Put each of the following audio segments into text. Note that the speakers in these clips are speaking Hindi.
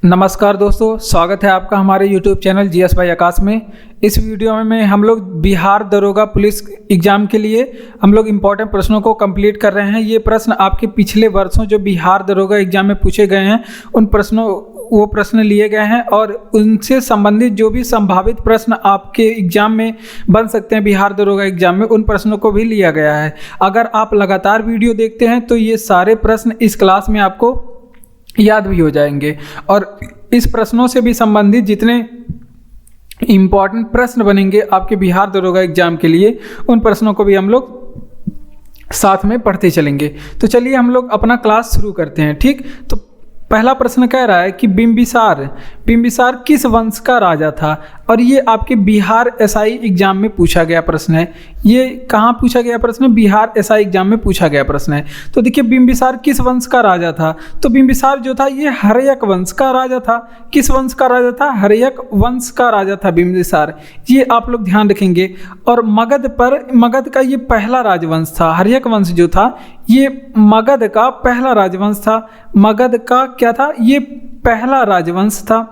नमस्कार दोस्तों, स्वागत है आपका हमारे YouTube चैनल जीएस बाय आकाश में। इस वीडियो में हम लोग बिहार दरोगा पुलिस एग्ज़ाम के लिए हम लोग इम्पॉर्टेंट प्रश्नों को कंप्लीट कर रहे हैं। ये प्रश्न आपके पिछले वर्षों जो बिहार दरोगा एग्ज़ाम में पूछे गए हैं वो प्रश्न लिए गए हैं और उनसे संबंधित जो भी संभावित प्रश्न आपके एग्ज़ाम में बन सकते हैं बिहार दरोगा एग्ज़ाम में, उन प्रश्नों को भी लिया गया है। अगर आप लगातार वीडियो देखते हैं तो ये सारे प्रश्न इस क्लास में आपको याद भी हो जाएंगे और इस प्रश्नों से भी संबंधित जितने इम्पॉर्टेंट प्रश्न बनेंगे आपके बिहार दरोगा एग्जाम के लिए, उन प्रश्नों को भी हम लोग साथ में पढ़ते चलेंगे। तो चलिए हम लोग अपना क्लास शुरू करते हैं। ठीक, तो पहला प्रश्न कह रहा है कि बिम्बिसार किस वंश का राजा था, और ये आपके बिहार एसआई एग्जाम में पूछा गया प्रश्न है। ये कहाँ पूछा गया प्रश्न? बिहार एसआई एग्जाम में पूछा गया प्रश्न है। तो देखिए, बिम्बिसार किस वंश का राजा था? तो बिम्बिसार जो था ये हर्यक वंश का राजा था। किस वंश का राजा था? हर्यक वंश का राजा था बिम्बिसार। ये आप लोग ध्यान रखेंगे। और मगध का ये पहला राजवंश था। हर्यक वंश जो था ये मगध का पहला राजवंश था। मगध का क्या था? ये पहला राजवंश था।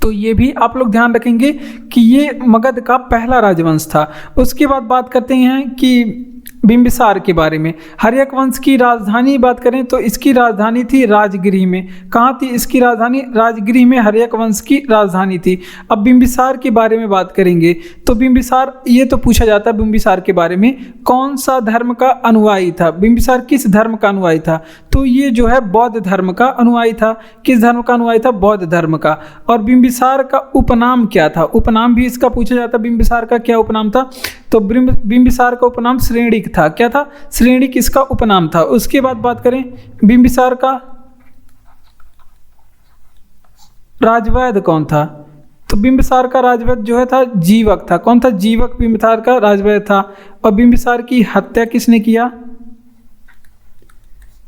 तो ये भी आप लोग ध्यान रखेंगे कि ये मगध का पहला राजवंश था। उसके बाद बात करते हैं कि बिम्बिसार के बारे में। हर्यक वंश की राजधानी बात करें तो इसकी राजधानी थी राजगिरी में। कहाँ थी इसकी राजधानी? राजगिरी में हर्यक वंश की राजधानी थी। अब बिम्बिसार के बारे में बात करेंगे तो बिम्बिसार, ये तो पूछा जाता है बिम्बिसार के बारे में, कौन सा धर्म का अनुयायी था? बिम्बिसार किस धर्म का अनुयायी था? तो ये जो है बौद्ध धर्म का अनुयायी था। किस धर्म का अनुयायी था? बौद्ध धर्म का। और बिम्बिसार का उपनाम क्या था? उपनाम भी इसका पूछा जाता है। बिम्बिसार का क्या उपनाम था? तो बिम्बिसार का उपनाम श्रेणिक था। क्या था? श्रेणिक इसका उपनाम था। उसके बाद बात करें बिम्बिसार का राजवैद्य कौन था? तो बिम्बिसार का राजवैद्य जो है था जीवक था। कौन था? जीवक बिम्बिसार का राजवैद्य था। और बिम्बिसार की हत्या किसने किया?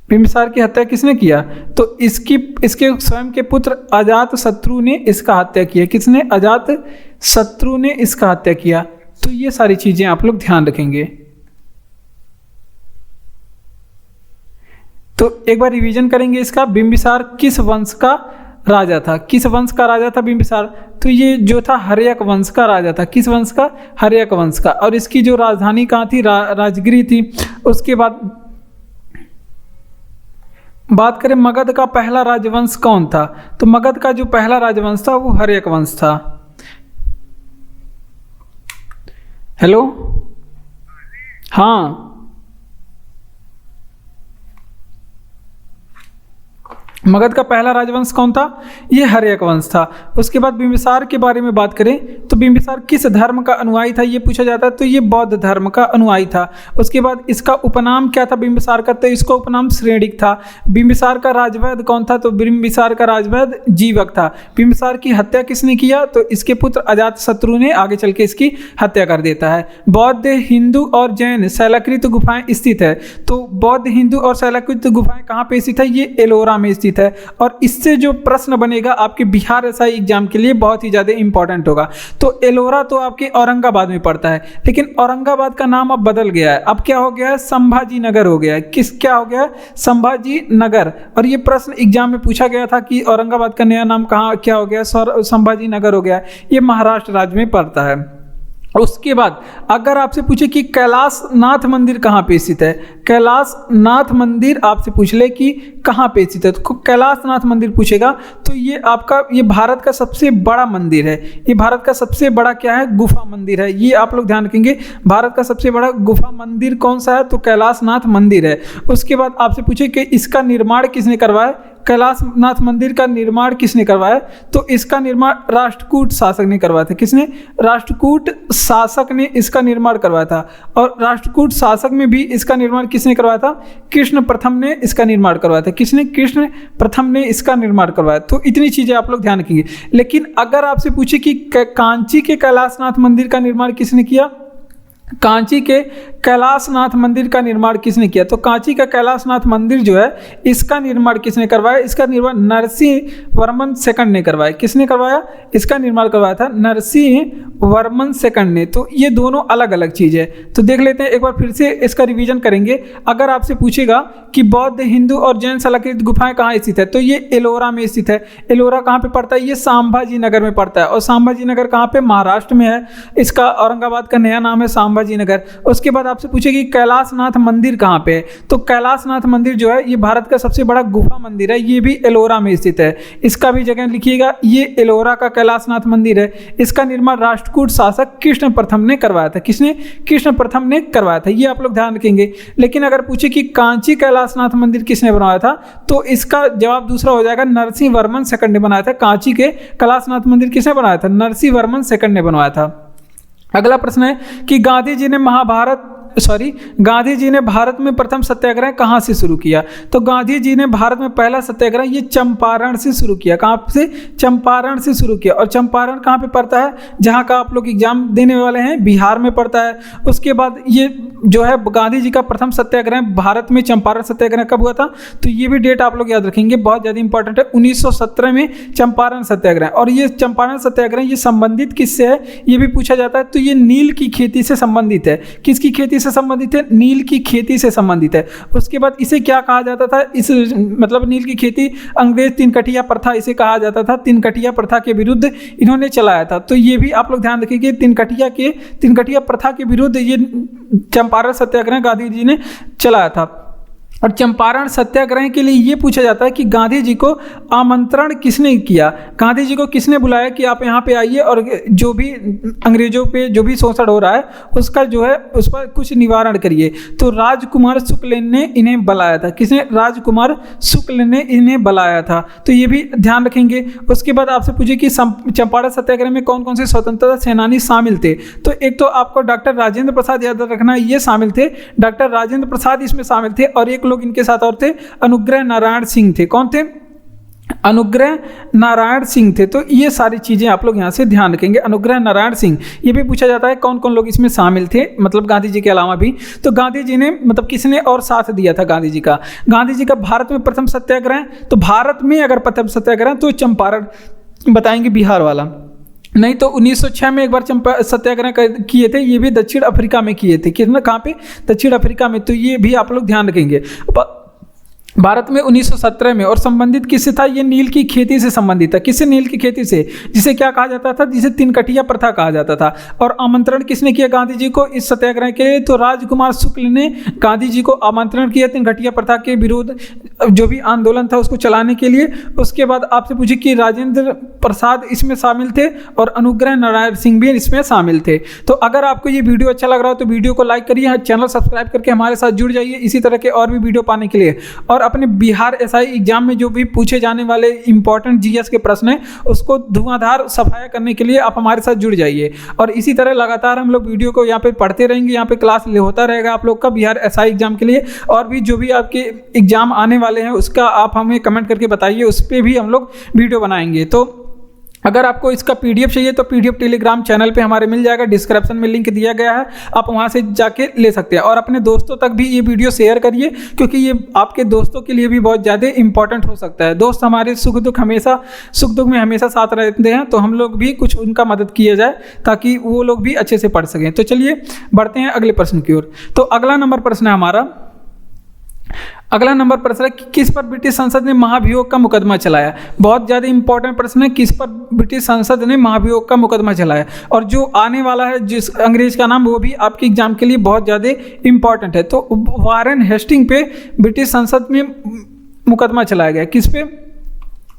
बिम्बिसार की हत्या किसने किया? तो इसके स्वयं के पुत्र अजातशत्रु ने इसका हत्या किया। किसने? अजातशत्रु ने इसका हत्या किया। तो ये सारी चीजें आप लोग ध्यान रखेंगे। तो एक बार रिवीजन करेंगे इसका। बिम्बिसार किस वंश का राजा था? किस वंश का राजा था बिम्बिसार? तो ये जो था हर्यक वंश का राजा था। किस वंश का? हर्यक वंश का। और इसकी जो राजधानी कहाँ थी? राजगिरी थी। उसके बाद बात करें मगध का पहला राजवंश कौन था? तो मगध का जो पहला राजवंश था वो हर्यक वंश था। हेलो, हाँ, मगध का पहला राजवंश कौन था? ये हर्यक वंश था। उसके बाद बिम्बिसार के बारे में बात करें तो बिम्बिसार किस धर्म का अनुयायी था? ये पूछा जाता है। तो ये बौद्ध धर्म का अनुयायी था। उसके बाद इसका उपनाम क्या था बिम्बिसार का? तो इसका उपनाम श्रेणिक था। बिम्बिसार का राजवैद्य कौन था? तो बिम्बिसार का राजवैद्य जीवक था। बिम्बिसार की हत्या किसने किया? तो इसके पुत्र अजातशत्रु ने आगे चल के इसकी हत्या कर देता है। बौद्ध, हिंदू और जैन शैलाकृत गुफाएं स्थित है। तो बौद्ध, हिंदू और शैलाकृत गुफाएं कहाँ पे स्थित है? ये एलोरा में स्थित है। और इससे जो प्रश्न बनेगा आपके बिहार एसआई एग्जाम के लिए बहुत ही ज्यादा इंपॉर्टेंट होगा। तो एलोरा तो आपके औरंगाबाद में पड़ता है, लेकिन औरंगाबाद का नाम अब बदल गया है। अब क्या हो गया है? संभाजी नगर हो गया है। क्या हो गया है? संभाजी नगर। और ये प्रश्न एग्जाम में पूछा गया था कि औरंगाबाद का नया नाम क्या हो गया? संभाजी नगर हो गया है। ये महाराष्ट्र राज्य में पड़ता है। उसके बाद अगर आपसे पूछे कि कैलाशनाथ मंदिर कहाँ पे स्थित है? कैलाशनाथ मंदिर आपसे पूछ ले कि कहाँ पे स्थित है, तो कैलाशनाथ मंदिर पूछेगा तो ये भारत का सबसे बड़ा मंदिर है। ये भारत का सबसे बड़ा क्या है? गुफा मंदिर है। ये आप लोग ध्यान रखेंगे। भारत का सबसे बड़ा गुफा मंदिर कौन सा है? तो कैलाशनाथ मंदिर है। उसके बाद आपसे पूछे कि इसका निर्माण किसने करवाया? कैलाशनाथ मंदिर का निर्माण किसने करवाया? तो इसका निर्माण राष्ट्रकूट शासक ने करवाया था। किसने? राष्ट्रकूट शासक ने इसका निर्माण करवाया था। और राष्ट्रकूट शासक में भी इसका निर्माण किसने करवाया था? कृष्ण प्रथम ने इसका निर्माण करवाया था। किसने? कृष्ण प्रथम ने इसका निर्माण करवाया। तो इतनी चीजें आप लोग ध्यान रखेंगे। लेकिन अगर आपसे पूछे कि कांची के कैलाशनाथ मंदिर का निर्माण किसने किया? कांची के कैलाशनाथ मंदिर का निर्माण किसने किया? तो कांची का कैलाशनाथ मंदिर जो है इसका निर्माण किसने करवाया? इसका निर्माण नरसिंह वर्मन सेकंड ने करवाया। किसने करवाया? इसका निर्माण करवाया था नरसिंह वर्मन सेकंड ने। तो ये दोनों अलग अलग चीज़ है। तो देख लेते हैं एक बार फिर से इसका रिवीजन करेंगे। अगर आपसे पूछेगा कि बौद्ध, हिंदू और जैन शैलाकृत गुफाएं कहाँ स्थित है, तो ये एलोरा में स्थित है। एलोरा कहाँ पे पड़ता है? ये संभाजी नगर में पड़ता है। और संभाजी नगर कहाँ पे? महाराष्ट्र में है। इसका औरंगाबाद का नया नाम है संभाजी नगर। उसके बाद आपसे पूछेगी कैलाशनाथ मंदिर कहाँ पे है, तो कैलाशनाथ मंदिर जो है ये भारत का सबसे बड़ा गुफा मंदिर है। ये भी एलोरा में स्थित है। इसका भी जगह लिखिएगा, ये एलोरा का कैलाशनाथ मंदिर है। इसका निर्माण राष्ट्रकूट शासक कृष्ण प्रथम ने करवाया था। किसने? कृष्ण प्रथम ने करवाया था। ये आप लोग ध्यान रखेंगे। लेकिन अगर पूछे कि कांची कैलाशनाथ मंदिर किसने बनवाया था, तो इसका जवाब दूसरा हो जाएगा, नरसिंह वर्मन सेकंड ने बनाया था। कांची के कैलाशनाथ मंदिर किसने बनाया था? नरसिंह वर्मन सेकंड ने बनवाया था। अगला प्रश्न है कि गांधी जी ने भारत में प्रथम सत्याग्रह कहाँ से शुरू किया? तो गांधी जी ने भारत में पहला सत्याग्रह ये चंपारण से शुरू किया। कहाँ से? चंपारण से शुरू किया। और चंपारण कहाँ पे पड़ता है? जहाँ का आप लोग एग्जाम देने वाले हैं, बिहार में पड़ता है। उसके बाद ये जो है गांधी जी का प्रथम सत्याग्रह भारत में चंपारण सत्याग्रह कब हुआ था? तो ये भी डेट आप लोग याद रखेंगे, बहुत ज़्यादा इंपॉर्टेंट है। 1917 में चंपारण सत्याग्रह। और ये चंपारण सत्याग्रह ये संबंधित किससे है, ये भी पूछा जाता है। तो ये नील की खेती से संबंधित है। किसकी खेती से संबंधित है? नील की खेती से संबंधित है। उसके बाद इसे क्या कहा जाता था? इस मतलब नील की खेती, अंग्रेज तिनकटिया प्रथा इसे कहा जाता था। तिनकटिया प्रथा के विरुद्ध इन्होंने चलाया था। तो ये भी आप लोग ध्यान रखिए, तिनकटिया प्रथा के विरुद्ध ये चंपारण सत्याग्रह गांधी जी ने चलाया था। और चंपारण सत्याग्रह के लिए ये पूछा जाता है कि गांधी जी को आमंत्रण किसने किया? गांधी जी को किसने बुलाया कि आप यहाँ पे आइए और जो भी अंग्रेजों पे जो भी शोषण हो रहा है उसका जो है उस पर कुछ निवारण करिए? तो राजकुमार शुक्ल ने इन्हें बुलाया था। किसने? राजकुमार शुक्ल ने इन्हें बुलाया था। तो ये भी ध्यान रखेंगे। उसके बाद आपसे पूछे कि चंपारण सत्याग्रह में कौन कौन से स्वतंत्रता सेनानी शामिल थे? तो एक तो आपको डॉक्टर राजेंद्र प्रसाद याद रखना, ये शामिल थे। डॉक्टर राजेंद्र प्रसाद इसमें शामिल थे। और एक लोग इनके साथ और थे, अनुग्रह नारायण सिंह थे। कौन थे? अनुग्रह नारायण सिंह थे। तो ये सारी चीजें आप लोग यहाँ से ध्यान रखेंगे। अनुग्रह नारायण सिंह, ये भी पूछा जाता है कौन कौन लोग इसमें शामिल थे, मतलब गांधी जी के अलावा भी। तो गांधी जी ने मतलब किसने और साथ दिया था गांधी जी का भारत में प्रथम सत्याग्रह? तो भारत में अगर प्रथम सत्याग्रह तो चंपारण बताएंगे, बिहार वाला। नहीं तो 1906 में एक बार सत्याग्रह किए थे, ये भी दक्षिण अफ्रीका में किए थे। कितना? कहाँ पे? दक्षिण अफ्रीका में। तो ये भी आप लोग ध्यान रखेंगे। भारत में 1917 में। और संबंधित किससे था? ये नील की खेती से संबंधित था। किससे? नील की खेती से, जिसे क्या कहा जाता था? जिसे तिनकटिया प्रथा कहा जाता था। और आमंत्रण किसने किया गांधी जी को इस सत्याग्रह के? तो राजकुमार शुक्ल ने गांधी जी को आमंत्रण किया तिनकटिया प्रथा के विरुद्ध जो भी आंदोलन था उसको चलाने के लिए। उसके बाद आपसे पूछे कि राजेंद्र प्रसाद इसमें शामिल थे और अनुग्रह नारायण सिंह भी इसमें शामिल थे। तो अगर आपको ये वीडियो अच्छा लग रहा हो तो वीडियो को लाइक करिए, चैनल सब्सक्राइब करके हमारे साथ जुड़ जाइए इसी तरह के और भी वीडियो पाने के लिए। और अपने बिहार एसआई एग्जाम में जो भी पूछे जाने वाले इंपॉर्टेंट जीएस के प्रश्न हैं उसको धुआंधार सफाया करने के लिए आप हमारे साथ जुड़ जाइए। और इसी तरह लगातार हम लोग वीडियो को यहाँ पे पढ़ते रहेंगे, यहाँ पे क्लास होता रहेगा आप लोग का बिहार एसआई एग्जाम के लिए। और भी जो भी आपके एग्जाम आने वाले हैं उसका आप हमें कमेंट करके बताइए, उस पर भी हम लोग वीडियो बनाएंगे। तो अगर आपको इसका पीडीएफ चाहिए तो पीडीएफ टेलीग्राम चैनल पे हमारे मिल जाएगा, डिस्क्रिप्शन में लिंक दिया गया है, आप वहां से जाके ले सकते हैं। और अपने दोस्तों तक भी ये वीडियो शेयर करिए, क्योंकि ये आपके दोस्तों के लिए भी बहुत ज़्यादा इंपॉर्टेंट हो सकता है। दोस्त हमारे सुख दुख में हमेशा साथ रहते हैं, तो हम लोग भी कुछ उनका मदद किया जाए ताकि वो लोग भी अच्छे से पढ़ सकें। तो चलिए बढ़ते हैं अगले प्रश्न की ओर। तो अगला नंबर प्रश्न है हमारा, अगला नंबर प्रश्न है कि किस पर ब्रिटिश संसद ने महाभियोग का मुकदमा चलाया? बहुत ज़्यादा इंपॉर्टेंट प्रश्न है, किस पर ब्रिटिश संसद ने महाभियोग का मुकदमा चलाया? और जो आने वाला है जिस अंग्रेज का नाम, वो भी आपके एग्जाम के लिए बहुत ज़्यादा इंपॉर्टेंट है। तो वारेन हेस्टिंग पे ब्रिटिश संसद में मुकदमा चलाया गया। किस पे?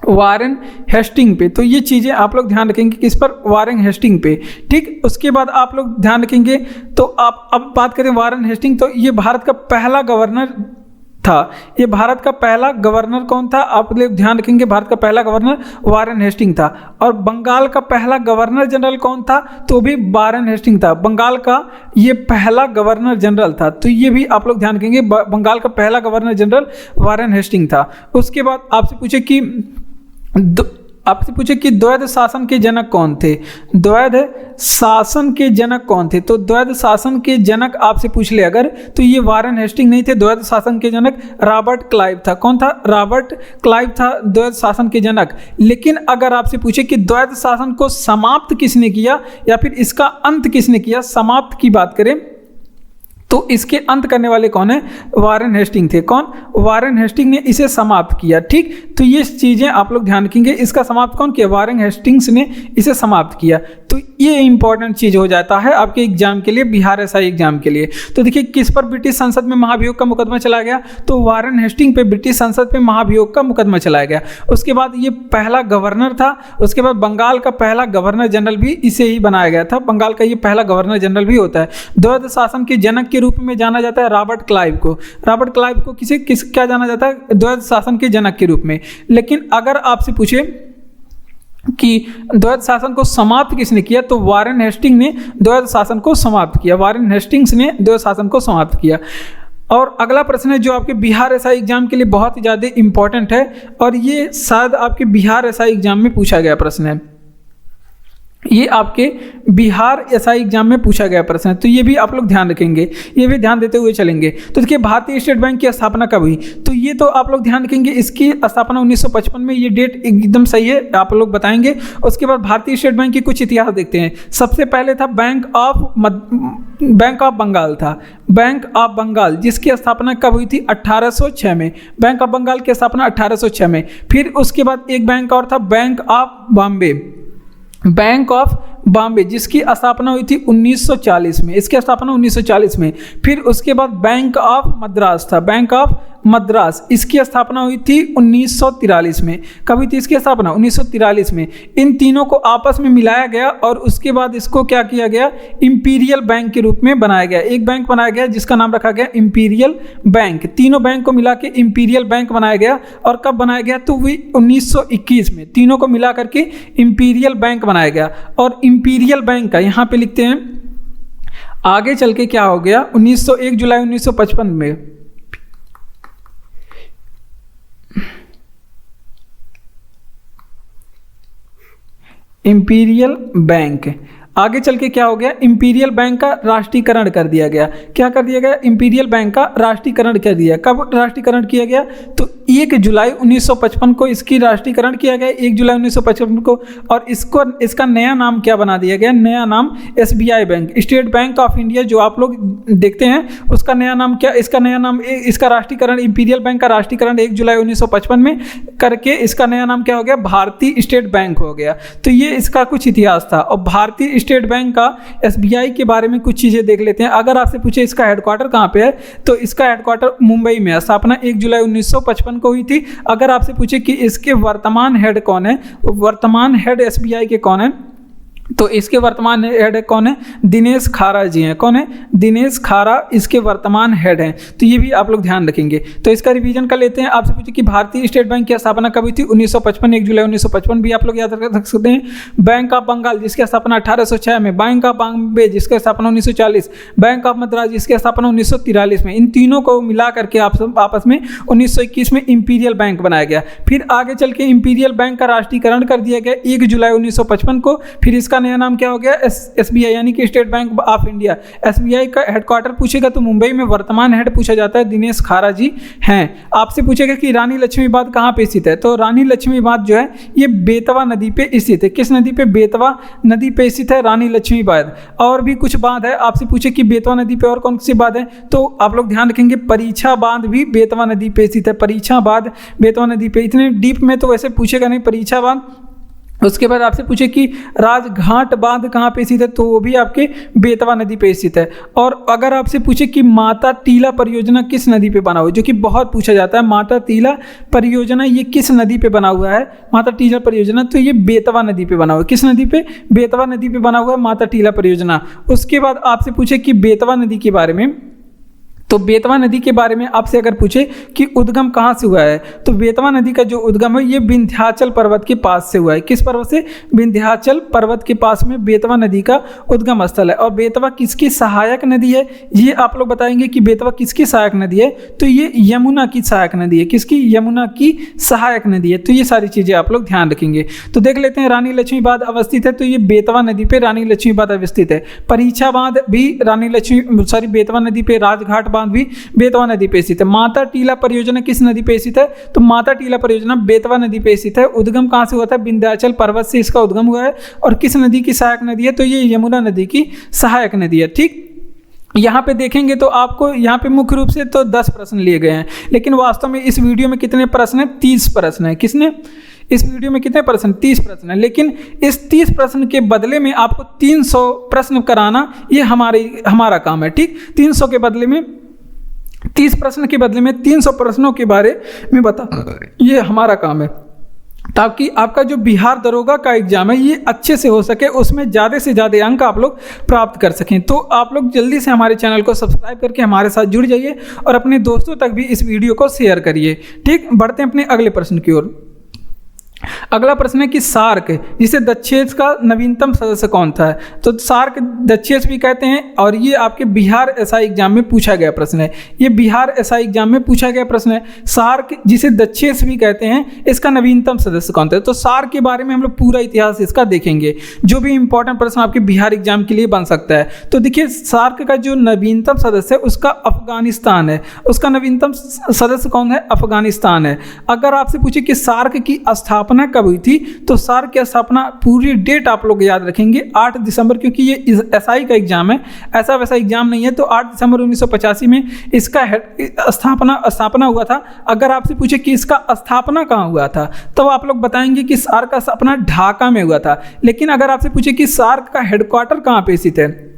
वारेन हेस्टिंग पे। तो ये चीज़ें आप लोग ध्यान रखेंगे, किस पर? वारेन हेस्टिंग पे। ठीक, उसके बाद आप लोग ध्यान रखेंगे। तो आप अब बात करें वारेन हेस्टिंग, तो ये भारत का पहला गवर्नर था। ये भारत का पहला गवर्नर कौन था? आप लोग ध्यान रखेंगे, भारत का पहला गवर्नर वारेन हेस्टिंग था। और बंगाल का पहला गवर्नर जनरल कौन था? तो भी वारेन हेस्टिंग था। बंगाल का ये पहला गवर्नर जनरल था। तो ये भी आप लोग ध्यान रखेंगे, बंगाल का पहला गवर्नर जनरल वारेन हेस्टिंग था। उसके बाद आपसे पूछे कि आपसे पूछे कि द्वैध शासन के जनक कौन थे। द्वैध शासन के जनक कौन थे, तो द्वैध शासन के जनक आपसे पूछ ले अगर, तो ये वारेन हेस्टिंग नहीं थे। द्वैध शासन के जनक रॉबर्ट क्लाइव था। कौन था? रॉबर्ट क्लाइव था द्वैध शासन के जनक। लेकिन अगर आपसे पूछे कि द्वैध शासन को समाप्त किसने किया या फिर इसका अंत किसने किया, समाप्त की बात करें तो इसके अंत करने वाले कौन है? वारेन हेस्टिंग थे। कौन? वारेन हेस्टिंग ने इसे समाप्त किया। ठीक, तो ये चीज़ें आप लोग ध्यान रखेंगे। इसका समाप्त कौन किया? वारेन हेस्टिंग्स ने इसे समाप्त किया। तो ये इंपॉर्टेंट चीज़ हो जाता है आपके एग्जाम के लिए, बिहार एसआई एग्जाम के लिए। तो देखिए किस पर ब्रिटिश संसद में महाभियोग का मुकदमा चलाया गया, तो वारेन हेस्टिंग पे ब्रिटिश संसद पे महाभियोग का मुकदमा चलाया गया। उसके बाद ये पहला गवर्नर था। उसके बाद बंगाल का पहला गवर्नर जनरल भी इसे ही बनाया गया था। बंगाल का ये पहला गवर्नर जनरल भी होता है। द्वैध शासन के जनक के रूप में जाना जाता है रॉबर्ट क्लाइव को। रॉबर्ट क्लाइव को क्या जाना जाता है? द्वैध शासन के जनक के रूप में। लेकिन अगर आपसे पूछे कि द्वैध शासन को समाप्त किसने किया, तो वारेन हेस्टिंग ने द्वैध शासन को समाप्त किया। वारेन हेस्टिंग्स ने द्वैध शासन को समाप्त किया। और अगला प्रश्न है जो आपके बिहार एसआई एग्जाम के लिए बहुत ही ज़्यादा इंपॉर्टेंट है, और ये शायद आपके बिहार एसआई एग्जाम में पूछा गया प्रश्न है। ये आपके बिहार एसआई एग्जाम में पूछा गया प्रश्न है, तो ये भी आप लोग ध्यान रखेंगे, ये भी ध्यान देते हुए चलेंगे। तो देखिए भारतीय स्टेट बैंक की स्थापना कब हुई, तो ये तो आप लोग ध्यान रखेंगे, इसकी स्थापना 1955 में, ये डेट एकदम सही है, आप लोग बताएंगे। उसके बाद भारतीय स्टेट बैंक की कुछ इतिहास देखते हैं। सबसे पहले था बैंक ऑफ बंगाल था, बैंक ऑफ बंगाल, जिसकी स्थापना कब हुई थी? 1806 में। बैंक ऑफ बंगाल की स्थापना 1806 में। फिर उसके बाद एक बैंक और था, bank of Bombay, bank of Bombay, जिसकी स्थापना हुई थी 1940 में। इसकी स्थापना 1940 में। फिर उसके बाद बैंक ऑफ मद्रास था, बैंक ऑफ मद्रास, इसकी स्थापना हुई थी 1943 में। कब हुई थी इसकी स्थापना? 1943 में। इन तीनों को आपस में मिलाया गया और उसके बाद इसको क्या किया गया? इंपीरियल बैंक के रूप में बनाया गया। एक बैंक बनाया गया जिसका नाम रखा गया इंपीरियल बैंक। तीनों बैंक को मिला के इंपीरियल बैंक बनाया गया। और कब बनाया गया? तो वही 1921 में। तीनों को मिला करके इंपीरियल बैंक बनाया गया। और इंपीरियल बैंक का यहाँ पे लिखते हैं, आगे चल के क्या हो गया? 1 जुलाई 1955 में इंपीरियल बैंक, आगे चल के क्या हो गया? इंपीरियल बैंक का राष्ट्रीयकरण कर दिया गया। क्या कर दिया गया? इंपीरियल बैंक का राष्ट्रीयकरण कर दिया। कब राष्ट्रीयकरण किया गया? तो 1 जुलाई 1955 को इसकी राष्ट्रीयकरण किया गया, 1 जुलाई 1955 को। और इसका नया नाम क्या बना दिया गया? नया नाम SBI bank, state bank of India, जो आप लोग देखते हैं उसका नया नाम क्या? इसका नया नाम, इसका राष्ट्रीयकरण, इंपीरियल बैंक का राष्ट्रीयकरण 1 जुलाई 1955 में करके इसका नया नाम क्या हो गया? भारतीय स्टेट बैंक हो गया। तो ये इसका कुछ इतिहास था। और भारतीय स्टेट बैंक का SBI के बारे में कुछ चीज़ें देख लेते हैं। अगर आपसे पूछे इसका हेडक्वार्टर कहाँ पे है, तो इसका हेडक्वार्टर मुंबई में है। स्थापना 1 जुलाई 1955 को हुई थी। अगर आपसे पूछे कि इसके वर्तमान हेड कौन है, वर्तमान हेड SBI के कौन है, तो इसके वर्तमान हेड कौन है? दिनेश खारा जी हैं। कौन है? दिनेश खारा इसके वर्तमान हेड हैं। तो ये भी आप लोग ध्यान रखेंगे। तो इसका रिवीजन कर लेते हैं। आपसे पूछे कि भारतीय स्टेट बैंक की स्थापना कब हुई थी? 1955, 1 जुलाई 1955 भी आप लोग याद रख सकते हैं। बैंक ऑफ बंगाल, जिसकी स्थापना 1806 में। बैंक ऑफ बॉम्बे, जिसकी स्थापना 1940। बैंक ऑफ मद्रास, जिसकी स्थापना 1943 में। इन तीनों को मिला करके आपस में 1921 में इंपीरियल बैंक बनाया गया। फिर आगे चल के इंपीरियल बैंक का राष्ट्रीयकरण कर दिया गया 1 जुलाई 1955 को। फिर इसका नया नाम क्या हो गया? SBI, यानी कि state bank of India. SBI का हेडक्वार्टर पूछेगा तो मुंबई में। वर्तमान हेड पूछा जाता है, दिनेश खारा जी हैं। आपसे पूछेगा कि रानी लक्ष्मीबाद कहाँ पे स्थित है, तो रानी लक्ष्मीबाद जो है ये बेतवा नदी पे स्थित है। किस नदी पे? बेतवा नदी पे स्थित है रानी लक्ष्मीबाद। और भी कुछ बात है, आपसे पूछे कि बेतवा नदी पे और कौन सी बात है, तो आप लोग ध्यान रखेंगे परीक्षा बांध भी बेतवा नदी पे स्थित है। परीक्षा बांध बेतवा नदी पे, इतने डीप में तो वैसे पूछेगा नहीं परीक्षा बांध। उसके बाद आपसे पूछे कि राजघाट बांध कहाँ पे स्थित है, तो वो भी आपके बेतवा नदी पे स्थित है। और अगर आपसे पूछे कि माता टीला परियोजना किस नदी पे बना हुआ है, जो कि बहुत पूछा जाता है, माता टीला परियोजना ये किस नदी पे बना हुआ है? माता टीला परियोजना, तो ये बेतवा नदी पे बना हुआ है। किस नदी पे? बेतवा नदी पे बना हुआ है माता टीला परियोजना। उसके बाद आपसे पूछे कि बेतवा नदी के बारे में, तो बेतवा नदी के बारे में आपसे अगर पूछे कि उद्गम कहाँ से हुआ है, तो बेतवा नदी का जो उद्गम है ये विंध्याचल पर्वत के पास से हुआ है। किस पर्वत से? विंध्याचल पर्वत के पास में बेतवा नदी का उद्गम स्थल है। और बेतवा किसकी सहायक नदी है, ये आप लोग बताएंगे कि बेतवा किसकी सहायक नदी है, तो ये यमुना की सहायक नदी है। किसकी? यमुना की सहायक नदी है। तो ये सारी चीज़ें आप लोग ध्यान रखेंगे। तो देख लेते हैं, रानी लक्ष्मी बांध अवस्थित है, तो ये बेतवा नदी पे रानी लक्ष्मी बांध अवस्थित है। परीक्षा बांध भी बेतवा नदी पे, राजघाट बांध भी बेतवा नदी पे स्थित है। माता टीला परियोजना किस नदी पे स्थित है, तो माता टीला परियोजना बेतवा नदी पे स्थित है। उद्गम कहां से हुआ था? विंध्याचल पर्वत से इसका उद्गम हुआ है। और किस नदी की सहायक नदी है, तो ये यमुना नदी की सहायक नदी है। ठीक, यहाँ पे देखेंगे तो आपको यहाँ पे मुख्य रूप से तो 10 प्रश्न लिए गए हैं, लेकिन वास्तव में इस वीडियो में कितने प्रश्न हैं? 30 प्रश्न है। किसने? इस वीडियो में कितने प्रश्न? 30 प्रश्न है। लेकिन इस 30 प्रश्न के बदले में आपको 300 प्रश्न कराना ये हमारा काम है। ठीक, 300 के बदले में 30 प्रश्न के बदले में 300 प्रश्नों के बारे में बता, ये हमारा काम है, ताकि आपका जो बिहार दरोगा का एग्जाम है ये अच्छे से हो सके, उसमें ज़्यादा से ज़्यादा अंक आप लोग प्राप्त कर सकें। तो आप लोग जल्दी से हमारे चैनल को सब्सक्राइब करके हमारे साथ जुड़ जाइए और अपने दोस्तों तक भी इस वीडियो को शेयर करिए। ठीक, बढ़ते हैं अपने अगले प्रश्न की ओर। अगला प्रश्न है कि सार्क जिसे दक्षेश का नवीनतम सदस्य कौन था? तो सार्क दक्षेश भी कहते हैं, और ये आपके बिहार एसआई एग्जाम में पूछा गया प्रश्न है। ये बिहार एसआई एग्जाम में पूछा गया प्रश्न है। सार्क जिसे दक्षेश भी कहते हैं, इसका नवीनतम सदस्य कौन था? तो सार्क के बारे में हम लोग पूरा इतिहास इसका देखेंगे, जो भी इंपॉर्टेंट प्रश्न आपके बिहार एग्जाम के लिए बन सकता है। तो देखिए, सार्क का जो नवीनतम सदस्य है उसका अफगानिस्तान है। उसका नवीनतम सदस्य कौन है? अफगानिस्तान है। अगर आपसे पूछे कि सार्क की स्थापना कब हुई थी, तो सार्क की स्थापना पूरी डेट आप लोग याद रखेंगे 8 दिसंबर, क्योंकि ये एसआई का एग्जाम है, ऐसा वैसा एग्जाम नहीं है। तो 8 दिसंबर 1985 में इसका स्थापना हुआ था। अगर आपसे पूछे कि इसका स्थापना कहाँ हुआ था, तो आप लोग बताएंगे कि सार्क का स्थापना ढाका में हुआ था। लेकिन अगर आपसे पूछे कि सार्क का हेडक्वार्टर कहाँ पे स्थित है,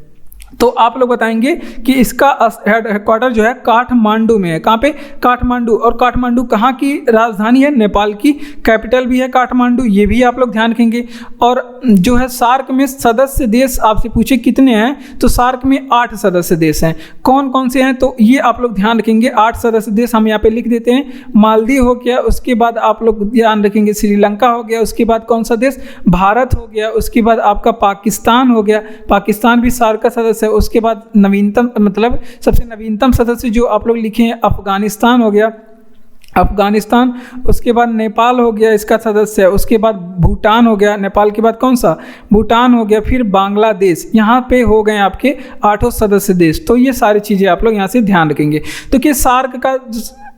तो आप लोग बताएंगे कि इसका हेडक्वार्टर जो है काठमांडू में है। कहाँ पे? काठमांडू। और काठमांडू कहाँ की राजधानी है? नेपाल की कैपिटल भी है काठमांडू, ये भी आप लोग ध्यान रखेंगे। और जो है सार्क में सदस्य देश आपसे पूछे कितने हैं, तो सार्क में 8 सदस्य देश हैं। कौन कौन से हैं, तो ये आप लोग ध्यान रखेंगे। 8 सदस्य देश हम यहाँ पे लिख देते हैं। मालदीव हो गया, उसके बाद आप लोग ध्यान रखेंगे श्रीलंका हो गया, उसके बाद कौन सा देश? भारत हो गया, उसके बाद आपका पाकिस्तान हो गया, पाकिस्तान भी सार्क का सदस्य। उसके बाद नवीनतम, मतलब सबसे नवीनतम सदस्य जो आप लोग लिखे हैं, अफगानिस्तान हो गया, अफगानिस्तान। उसके बाद नेपाल हो गया इसका सदस्य, उसके बाद भूटान हो गया, नेपाल के बाद कौन सा? भूटान हो गया, फिर बांग्लादेश। यहाँ पे हो गए आपके 8 सदस्य देश। तो ये सारी चीज़ें आप लोग यहाँ से ध्यान रखेंगे। तो कि सार्क का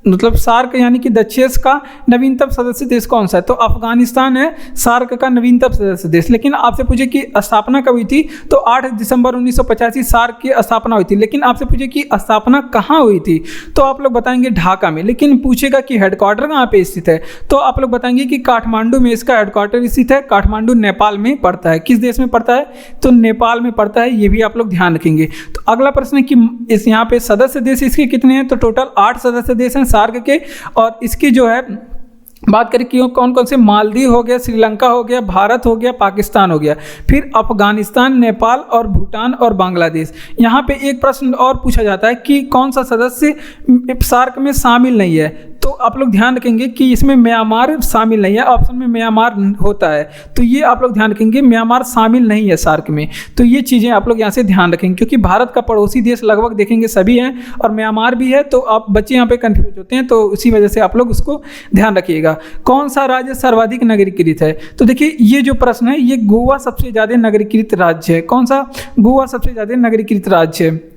मतलब सार्क यानी कि दक्षेश का नवीनतम सदस्य देश कौन सा है, तो अफगानिस्तान है सार्क का नवीनतम सदस्य देश। लेकिन आपसे पूछे कि स्थापना कब हुई थी, तो 8 दिसंबर 1985 सार्क की स्थापना हुई थी। लेकिन आपसे पूछे कि स्थापना कहाँ हुई थी, तो आप लोग बताएंगे ढाका में। लेकिन पूछेगा कि हेडक्वार्टर कहाँ पे स्थित है, तो आप लोग बताएंगे कि काठमांडू में इसका हेडक्वार्टर स्थित है। काठमांडू नेपाल में पड़ता है। किस देश में पड़ता है, तो नेपाल में पड़ता है। ये भी आप लोग ध्यान रखेंगे। तो अगला प्रश्न है कि इस यहाँ पे सदस्य देश इसके कितने हैं, तो टोटल 8 सदस्य देश हैं सार्क के। और इसकी जो है बात करें कि कौन कौन से, मालदीव हो गया, श्रीलंका हो गया, भारत हो गया, पाकिस्तान हो गया, फिर अफगानिस्तान, नेपाल और भूटान और बांग्लादेश। यहाँ पे एक प्रश्न और पूछा जाता है कि कौन सा सदस्य सार्क में शामिल नहीं है, तो आप लोग ध्यान रखेंगे कि इसमें म्यांमार शामिल नहीं है। ऑप्शन में म्यांमार होता है, तो ये आप लोग ध्यान रखेंगे म्यांमार शामिल नहीं है सार्क में। तो ये चीज़ें आप लोग यहाँ से ध्यान रखेंगे, क्योंकि भारत का पड़ोसी देश लगभग देखेंगे सभी हैं और म्यांमार भी है। तो आप बच्चे यहाँ पे कंफ्यूज होते हैं, तो इसी वजह से आप लोग उसको ध्यान रखिएगा। कौन सा राज्य सर्वाधिक नगरीकृत है, तो देखिए ये जो प्रश्न है, ये गोवा सबसे ज़्यादा नगरीकृत राज्य है। कौन सा? गोवा सबसे ज़्यादा नगरीकृत राज्य है।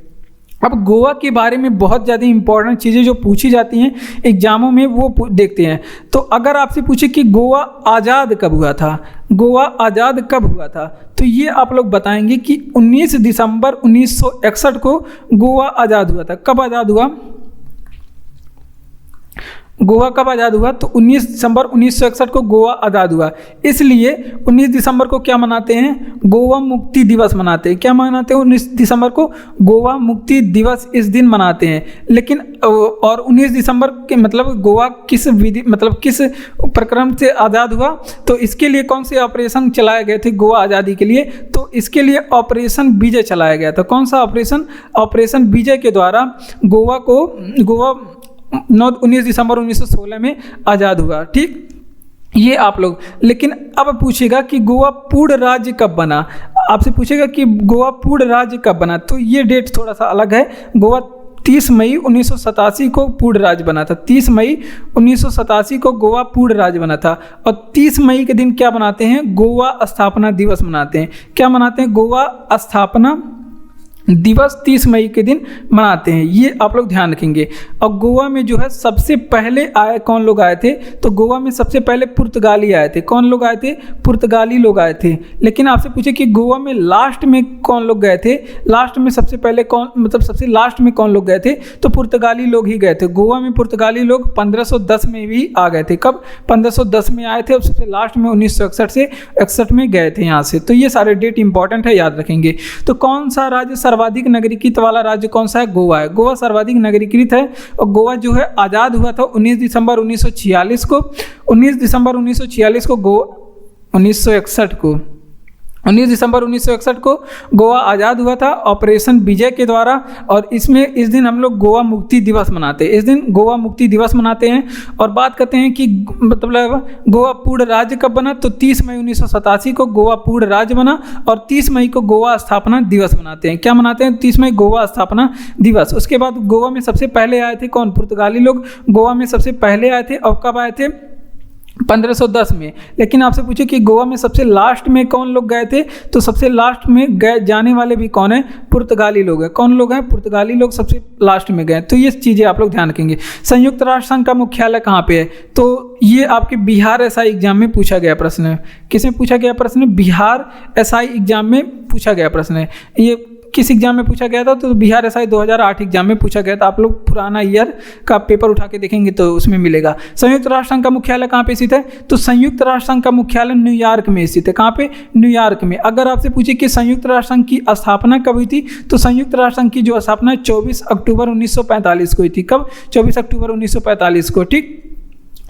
अब गोवा के बारे में बहुत ज़्यादा इंपॉर्टेंट चीज़ें जो पूछी जाती हैं एग्जामों में, वो देखते हैं। तो अगर आपसे पूछे कि गोवा आज़ाद कब हुआ था, गोवा आज़ाद कब हुआ था, तो ये आप लोग बताएंगे कि 19 दिसंबर 1961 को गोवा आज़ाद हुआ था। कब आज़ाद हुआ? गोवा कब आज़ाद हुआ? तो 19 दिसंबर 1961 को गोवा आज़ाद हुआ। इसलिए 19 दिसंबर को क्या मनाते हैं? गोवा मुक्ति दिवस मनाते हैं। क्या मनाते हैं? 19 दिसंबर को गोवा मुक्ति दिवस इस दिन मनाते हैं। लेकिन और 19 दिसंबर के मतलब गोवा किस विधि मतलब किस प्रक्रम से आज़ाद हुआ? तो इसके लिए कौन से ऑपरेशन चलाए गए थे गोवा आज़ादी के लिए? तो इसके लिए ऑपरेशन विजय चलाया गया था। कौन सा ऑपरेशन? ऑपरेशन विजय के द्वारा गोवा 19 दिसंबर 1916 में आज़ाद हुआ। ठीक, ये आप लोग। लेकिन अब पूछेगा कि गोवा पूर्ण राज्य कब बना? आपसे पूछेगा कि गोवा पूर्ण राज्य कब बना, तो ये डेट थोड़ा सा अलग है। गोवा 30 मई 1987 को पूर्ण राज्य बना था। 30 मई 1987 को गोवा पूर्ण राज्य बना था। और 30 मई के दिन क्या मनाते हैं? गोवा स्थापना दिवस मनाते हैं। क्या मनाते हैं? गोवा स्थापना दिवस 30 मई के दिन मनाते हैं। ये आप लोग ध्यान रखेंगे। और गोवा में जो है सबसे पहले आए कौन लोग आए थे? तो गोवा में सबसे पहले पुर्तगाली आए थे। कौन लोग आए थे? पुर्तगाली लोग आए थे। लेकिन आपसे पूछे कि गोवा में लास्ट में कौन लोग गए थे? लास्ट में सबसे पहले कौन मतलब सबसे लास्ट में कौन लोग गए थे? तो पुर्तगाली लोग ही गए थे। गोवा में पुर्तगाली लोग 1510 में भी आ गए थे। कब? 1510 में आए थे और सबसे लास्ट में 1961 से 61 में गए थे यहाँ से। तो ये सारे डेट इंपॉर्टेंट है, याद रखेंगे। तो कौन सा राज्य सर्वाधिक नगरीकृत वाला राज्य कौन सा है? गोवा है। गोवा सर्वाधिक नगरीकृत है। और गोवा जो है आज़ाद हुआ था 19 दिसंबर 1946 को। 19 दिसंबर 1946 को 19 दिसंबर 1961 को गोवा आज़ाद हुआ था ऑपरेशन विजय के द्वारा। और इस दिन हम लोग गोवा मुक्ति दिवस मनाते हैं। इस दिन गोवा मुक्ति दिवस मनाते हैं। और बात करते हैं कि मतलब गोवा पूर्ण राज्य कब बना? तो 30 मई 1987 को गोवा पूर्ण राज्य बना। और 30 मई को गोवा स्थापना दिवस मनाते हैं। क्या मनाते हैं? 30 मई गोवा स्थापना दिवस। उसके बाद गोवा में सबसे पहले आए थे कौन? पुर्तगाली लोग गोवा में सबसे पहले आए थे। और कब आए थे? 1510 में। लेकिन आपसे पूछे कि गोवा में सबसे लास्ट में कौन लोग गए थे? तो सबसे लास्ट में गए जाने वाले भी कौन है? पुर्तगाली लोग हैं। कौन लोग हैं? पुर्तगाली लोग सबसे लास्ट में गए। तो ये चीज़ें आप लोग ध्यान रखेंगे। संयुक्त राष्ट्र संघ का मुख्यालय कहाँ पे है? तो ये आपके बिहार एसआई एग्जाम में पूछा गया प्रश्न है। किसमें पूछा गया प्रश्न? बिहार एसआई एग्जाम में पूछा गया प्रश्न है। ये किस एग्जाम में पूछा गया था? तो बिहार एसआई 2008 एग्जाम में पूछा गया था। आप लोग पुराना ईयर का पेपर उठा के देखेंगे तो उसमें मिलेगा। संयुक्त राष्ट्र संघ का मुख्यालय कहाँ पे स्थित है? तो संयुक्त राष्ट्र संघ का मुख्यालय न्यूयॉर्क में स्थित है। कहाँ पे? न्यूयॉर्क में। अगर आपसे पूछे कि संयुक्त राष्ट्र संघ की स्थापना कब हुई थी? तो संयुक्त राष्ट्र संघ की जो स्थापना 24 अक्टूबर 1945 को हुई थी। कब? 24 अक्टूबर 1945 को। ठीक,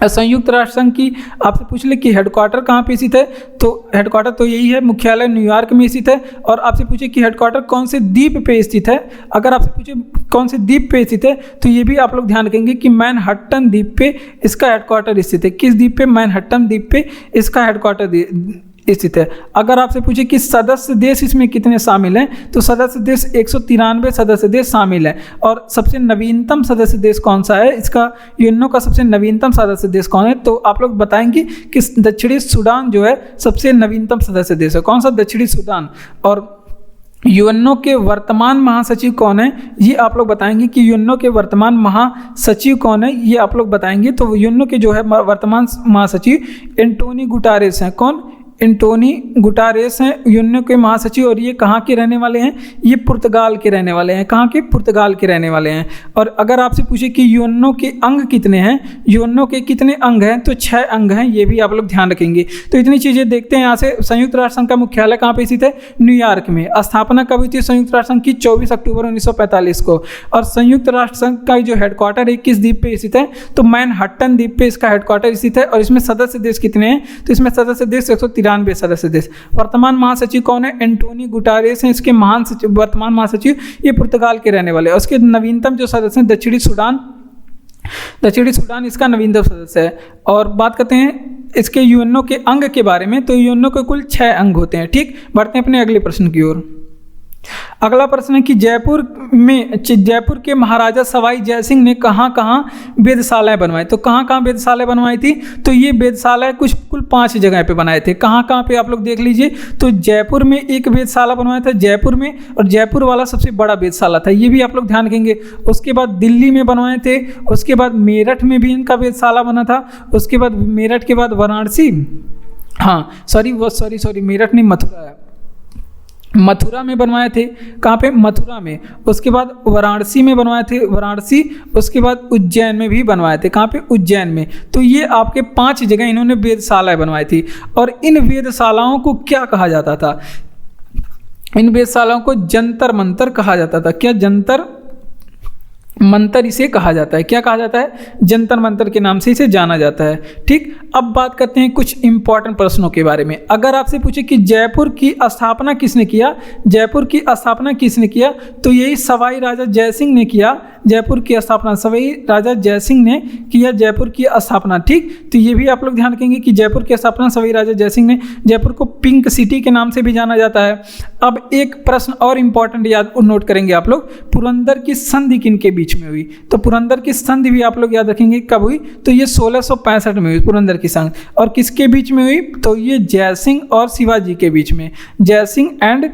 संयुक्त राष्ट्र संघ की आपसे पूछ ले कि हेडक्वार्टर कहाँ पे स्थित है? तो हेडक्वार्टर तो यही है, मुख्यालय न्यूयॉर्क में स्थित है। और आपसे पूछे कि हेडक्वार्टर कौन से द्वीप पे स्थित है? अगर आपसे पूछे कौन से द्वीप पे स्थित है तो ये भी आप लोग ध्यान रखेंगे कि मैनहट्टन द्वीप पे इसका हेडक्वार्टर स्थित है। किस द्वीप पे? मैनहट्टन द्वीप पे इसका हेडक्वार्टर स्थित है। अगर आपसे पूछे कि सदस्य देश इसमें कितने शामिल हैं? तो सदस्य देश 193 सदस्य देश शामिल हैं। और सबसे नवीनतम सदस्य देश कौन सा है? इसका यूएनओ का सबसे नवीनतम सदस्य देश कौन है? तो आप लोग बताएंगे कि दक्षिणी सूडान जो है सबसे नवीनतम सदस्य देश है। कौन सा? दक्षिणी सूडान। और यूएनओ के वर्तमान महासचिव कौन है? ये आप लोग बताएंगे कि यूएनओ के वर्तमान महासचिव कौन है, ये आप लोग बताएंगे। तो यूएनओ के जो है वर्तमान महासचिव एंटोनी गुटारेस हैं। कौन? एंटोनी गुटारेस हैं यूएनओ के महासचिव। और ये कहाँ के रहने वाले हैं? ये पुर्तगाल के रहने वाले हैं। कहाँ के? पुर्तगाल के रहने वाले हैं। और अगर आपसे पूछे कि यूएनओ के अंग कितने हैं? यूएनओ के कितने अंग हैं? तो 6 अंग हैं। ये भी आप लोग ध्यान रखेंगे। तो इतनी चीज़ें देखते हैं यहाँ से। संयुक्त राष्ट्र संघ का मुख्यालय कहाँ पे स्थित है? न्यूयॉर्क में। स्थापना कब हुई थी संयुक्त राष्ट्र संघ की? 24 अक्टूबर 1945 को। और संयुक्त राष्ट्र संघ का जो हेडक्वार्टर है किस द्वीप पे स्थित है? तो मैनहट्टन द्वीप पे इसका हेडक्वार्टर स्थित है। और इसमें सदस्य देश कितने हैं? तो इसमें सदस्य देश 193 सदस्य देश। वर्तमान महासचिव कौन है? एंटोनी गुटारेस हैं इसके वर्तमान महासचिव। ये पुर्तगाल के रहने वाले हैं। उसके नवीनतम जो सदस्य हैं दक्षिणी सूडान इसका नवीनतम सदस्य है। और बात करते हैं इसके यूएनओ के अंग के बारे में। तो यूएनओ के कुल 6 अंग होते हैं। ठीक, बढ़ते हैं अपने अगले प्रश्न की ओर। अगला प्रश्न है कि जयपुर के महाराजा सवाई जयसिंह ने कहाँ वेधशालाएं बनवाई? तो कहाँ वेधशालाएं बनवाई थी? तो ये वेधशालाएं कुल 5 जगह पे बनाए थे। कहाँ पे आप लोग देख लीजिए। तो जयपुर में एक वेधशाला बनवाया था, जयपुर में, और जयपुर वाला सबसे बड़ा वेधशाला था। ये भी आप लोग ध्यान रखेंगे। उसके बाद दिल्ली में बनवाए थे। उसके बाद मेरठ में भी इनका वेधशाला बना था। उसके बाद मेरठ के बाद वाराणसी, हाँ सॉरी मेरठ नहीं, मथुरा है। मथुरा में बनवाए थे। कहाँ पे? मथुरा में। उसके बाद वाराणसी में बनवाए थे, वाराणसी। उसके बाद उज्जैन में भी बनवाए थे। कहाँ पे? उज्जैन में। तो ये आपके 5 जगह इन्होंने वेधशालाएं बनवाई थी। और इन वेधशालाओं को क्या कहा जाता था? इन वेधशालाओं को जंतर मंतर कहा जाता था। क्या? जंतर मंतर इसे कहा जाता है। क्या कहा जाता है? जंतर मंतर के नाम से इसे जाना जाता है। ठीक, अब बात करते हैं कुछ इंपॉर्टेंट प्रश्नों के बारे में। अगर आपसे पूछे कि जयपुर की स्थापना किसने किया, जयपुर की स्थापना किसने किया, तो यही सवाई राजा जयसिंह ने किया। जयपुर की स्थापना सवाई राजा जयसिंह ने किया, जयपुर की स्थापना। ठीक, तो ये भी आप लोग ध्यान रखेंगे कि जयपुर की स्थापना सवाई राजा जयसिंह ने। जयपुर को पिंक सिटी के नाम से भी जाना जाता है। अब एक प्रश्न और इंपॉर्टेंट याद नोट करेंगे आप लोग, पुरंदर की संधि किनके बीच में हुई? तो पुरंदर की संधि भी आप लोग याद रखेंगे कब हुई, तो ये 1665 में हुई पुरंदर की संधि। और किसके बीच में हुई? तो ये जयसिंह और शिवाजी के बीच में, जयसिंह एंड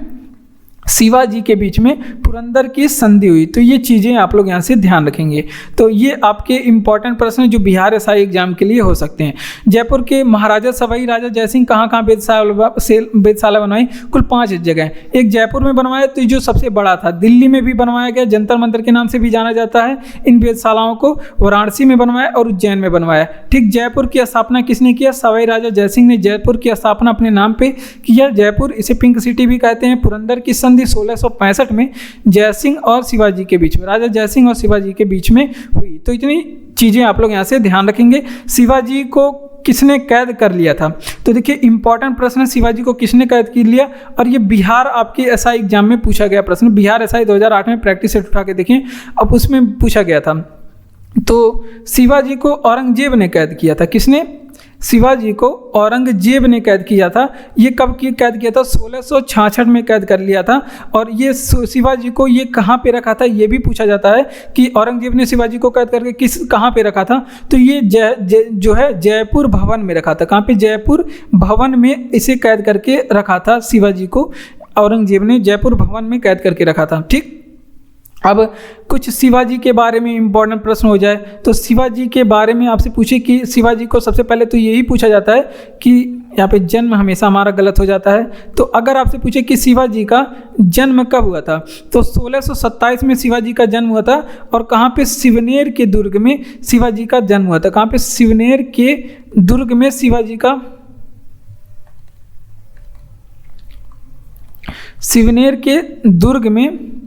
शिवाजी के बीच में पुरंदर की संधि हुई। तो ये चीज़ें आप लोग यहाँ से ध्यान रखेंगे। तो ये आपके इंपॉर्टेंट प्रश्न हैं जो बिहार एसआई एग्जाम के लिए हो सकते हैं। जयपुर के महाराजा सवाई राजा जयसिंह कहाँ कहाँ वेधशाला बनवाई? कुल 5 जगह। एक जयपुर में बनवाया, तो जो सबसे बड़ा था। दिल्ली में भी बनवाया गया, जंतर मंतर के नाम से भी जाना जाता है इन वेधशालाओं को। वाराणसी में बनवाया और उज्जैन में बनवाया। ठीक, जयपुर की स्थापना किसने किया? सवाई राजा जयसिंह ने जयपुर की स्थापना अपने नाम पे किया। जयपुर, इसे पिंक सिटी भी कहते हैं। पुरंदर की संधि 1665 में जयसिंह और शिवाजी के बीच में, राजा जयसिंह और शिवाजी के बीच में हुई। तो इतनी चीज़ें आप लोग यहाँ से ध्यान रखेंगे। शिवाजी को किसने कैद कर लिया था? तो देखिए इंपॉर्टेंट प्रश्न है, शिवाजी को किसने कैद कर लिया? और ये बिहार आपके एसआई एग्जाम में पूछा गया प्रश्न। बिहार एसआई 2008 में प्रैक्टिस सेट उठा के देखें, अब उसमें पूछा गया था। तो शिवाजी को औरंगजेब ने कैद किया था। किसने? शिवाजी को औरंगजेब ने कैद किया था। ये कब की कैद किया था? 1666 में कैद कर लिया था। और ये शिवाजी को ये कहाँ पे रखा था, ये भी पूछा जाता है कि औरंगजेब ने शिवाजी को कैद करके कहाँ पे रखा था? तो ये जो है जयपुर भवन में रखा था। कहाँ पे? जयपुर भवन में इसे कैद करके रखा था। शिवाजी को औरंगजेब ने जयपुर भवन में कैद करके रखा था। ठीक, अब कुछ शिवाजी के बारे में इंपॉर्टेंट प्रश्न हो जाए तो शिवाजी के बारे में आपसे पूछे कि शिवाजी को सबसे पहले तो यही पूछा जाता है कि यहाँ पे जन्म हमेशा हमारा गलत हो जाता है। तो अगर आपसे पूछे कि शिवाजी का जन्म कब हुआ था, तो 1627 में शिवाजी का जन्म हुआ था। और कहाँ पे? शिवनेर के दुर्ग में शिवाजी का जन्म हुआ था। कहाँ पे? शिवनेर के दुर्ग में शिवाजी का, शिवनेर के दुर्ग में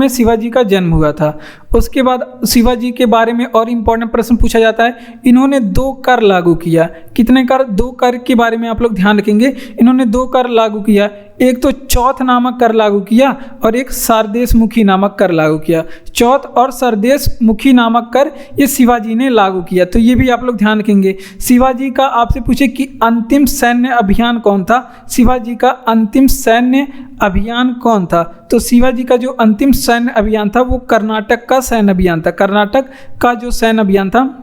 शिवाजी का जन्म हुआ था। उसके बाद शिवाजी के बारे में और इम्पोर्टेंट प्रश्न पूछा जाता है, इन्होंने 2 कर लागू किया। कितने कर? 2 कर के बारे में आप लोग ध्यान रखेंगे। इन्होंने 2 कर लागू किया, एक तो चौथ नामक कर लागू किया और एक सरदेश मुखी नामक कर लागू किया। चौथ और सरदेश मुखी नामक कर ये शिवाजी ने लागू किया। तो ये भी आप लोग ध्यान रखेंगे। शिवाजी का आपसे पूछे कि अंतिम सैन्य अभियान कौन था? शिवाजी का अंतिम सैन्य अभियान कौन था? तो शिवाजी का जो अंतिम सैन्य अभियान था वो कर्नाटक का सैन्य अभियान था। कर्नाटक का जो सैन्य अभियान था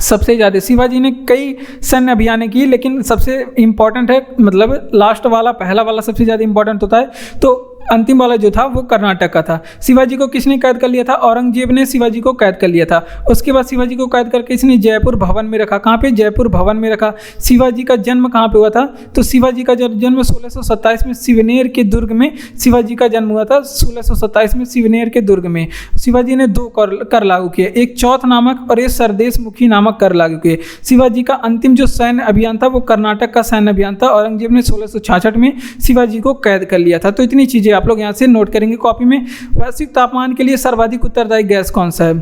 सबसे ज़्यादा शिवाजी ने कई सैन्य अभियान की, लेकिन सबसे इम्पॉर्टेंट है, मतलब लास्ट वाला, पहला वाला सबसे ज़्यादा इम्पॉर्टेंट होता है। तो अंतिम वाला जो था वो कर्नाटक का था। शिवाजी को किसने कैद कर लिया था? औरंगजेब ने शिवाजी को कैद कर लिया था। उसके बाद शिवाजी को कैद करके इसने जयपुर भवन में रखा। कहाँ पे? जयपुर भवन में रखा। शिवाजी का जन्म कहाँ पे हुआ था? तो शिवाजी का जन्म 1627 में शिवनेर के दुर्ग में शिवाजी का जन्म हुआ था। 1627 में शिवनेर के दुर्ग में शिवाजी ने 2 कर लागू किए, एक चौथ नामक और एक सरदेश मुखी नामक कर लागू किए। शिवाजी का अंतिम जो सैन्य अभियान था वो कर्नाटक का सैन्य अभियान था। औरंगजेब ने 1666 में शिवाजी को कैद कर लिया था। तो इतनी चीज़ें आप लोग यहां से नोट करेंगे कॉपी में। वैश्विक तापमान के लिए सर्वाधिक उत्तरदायी गैस कौन सा है?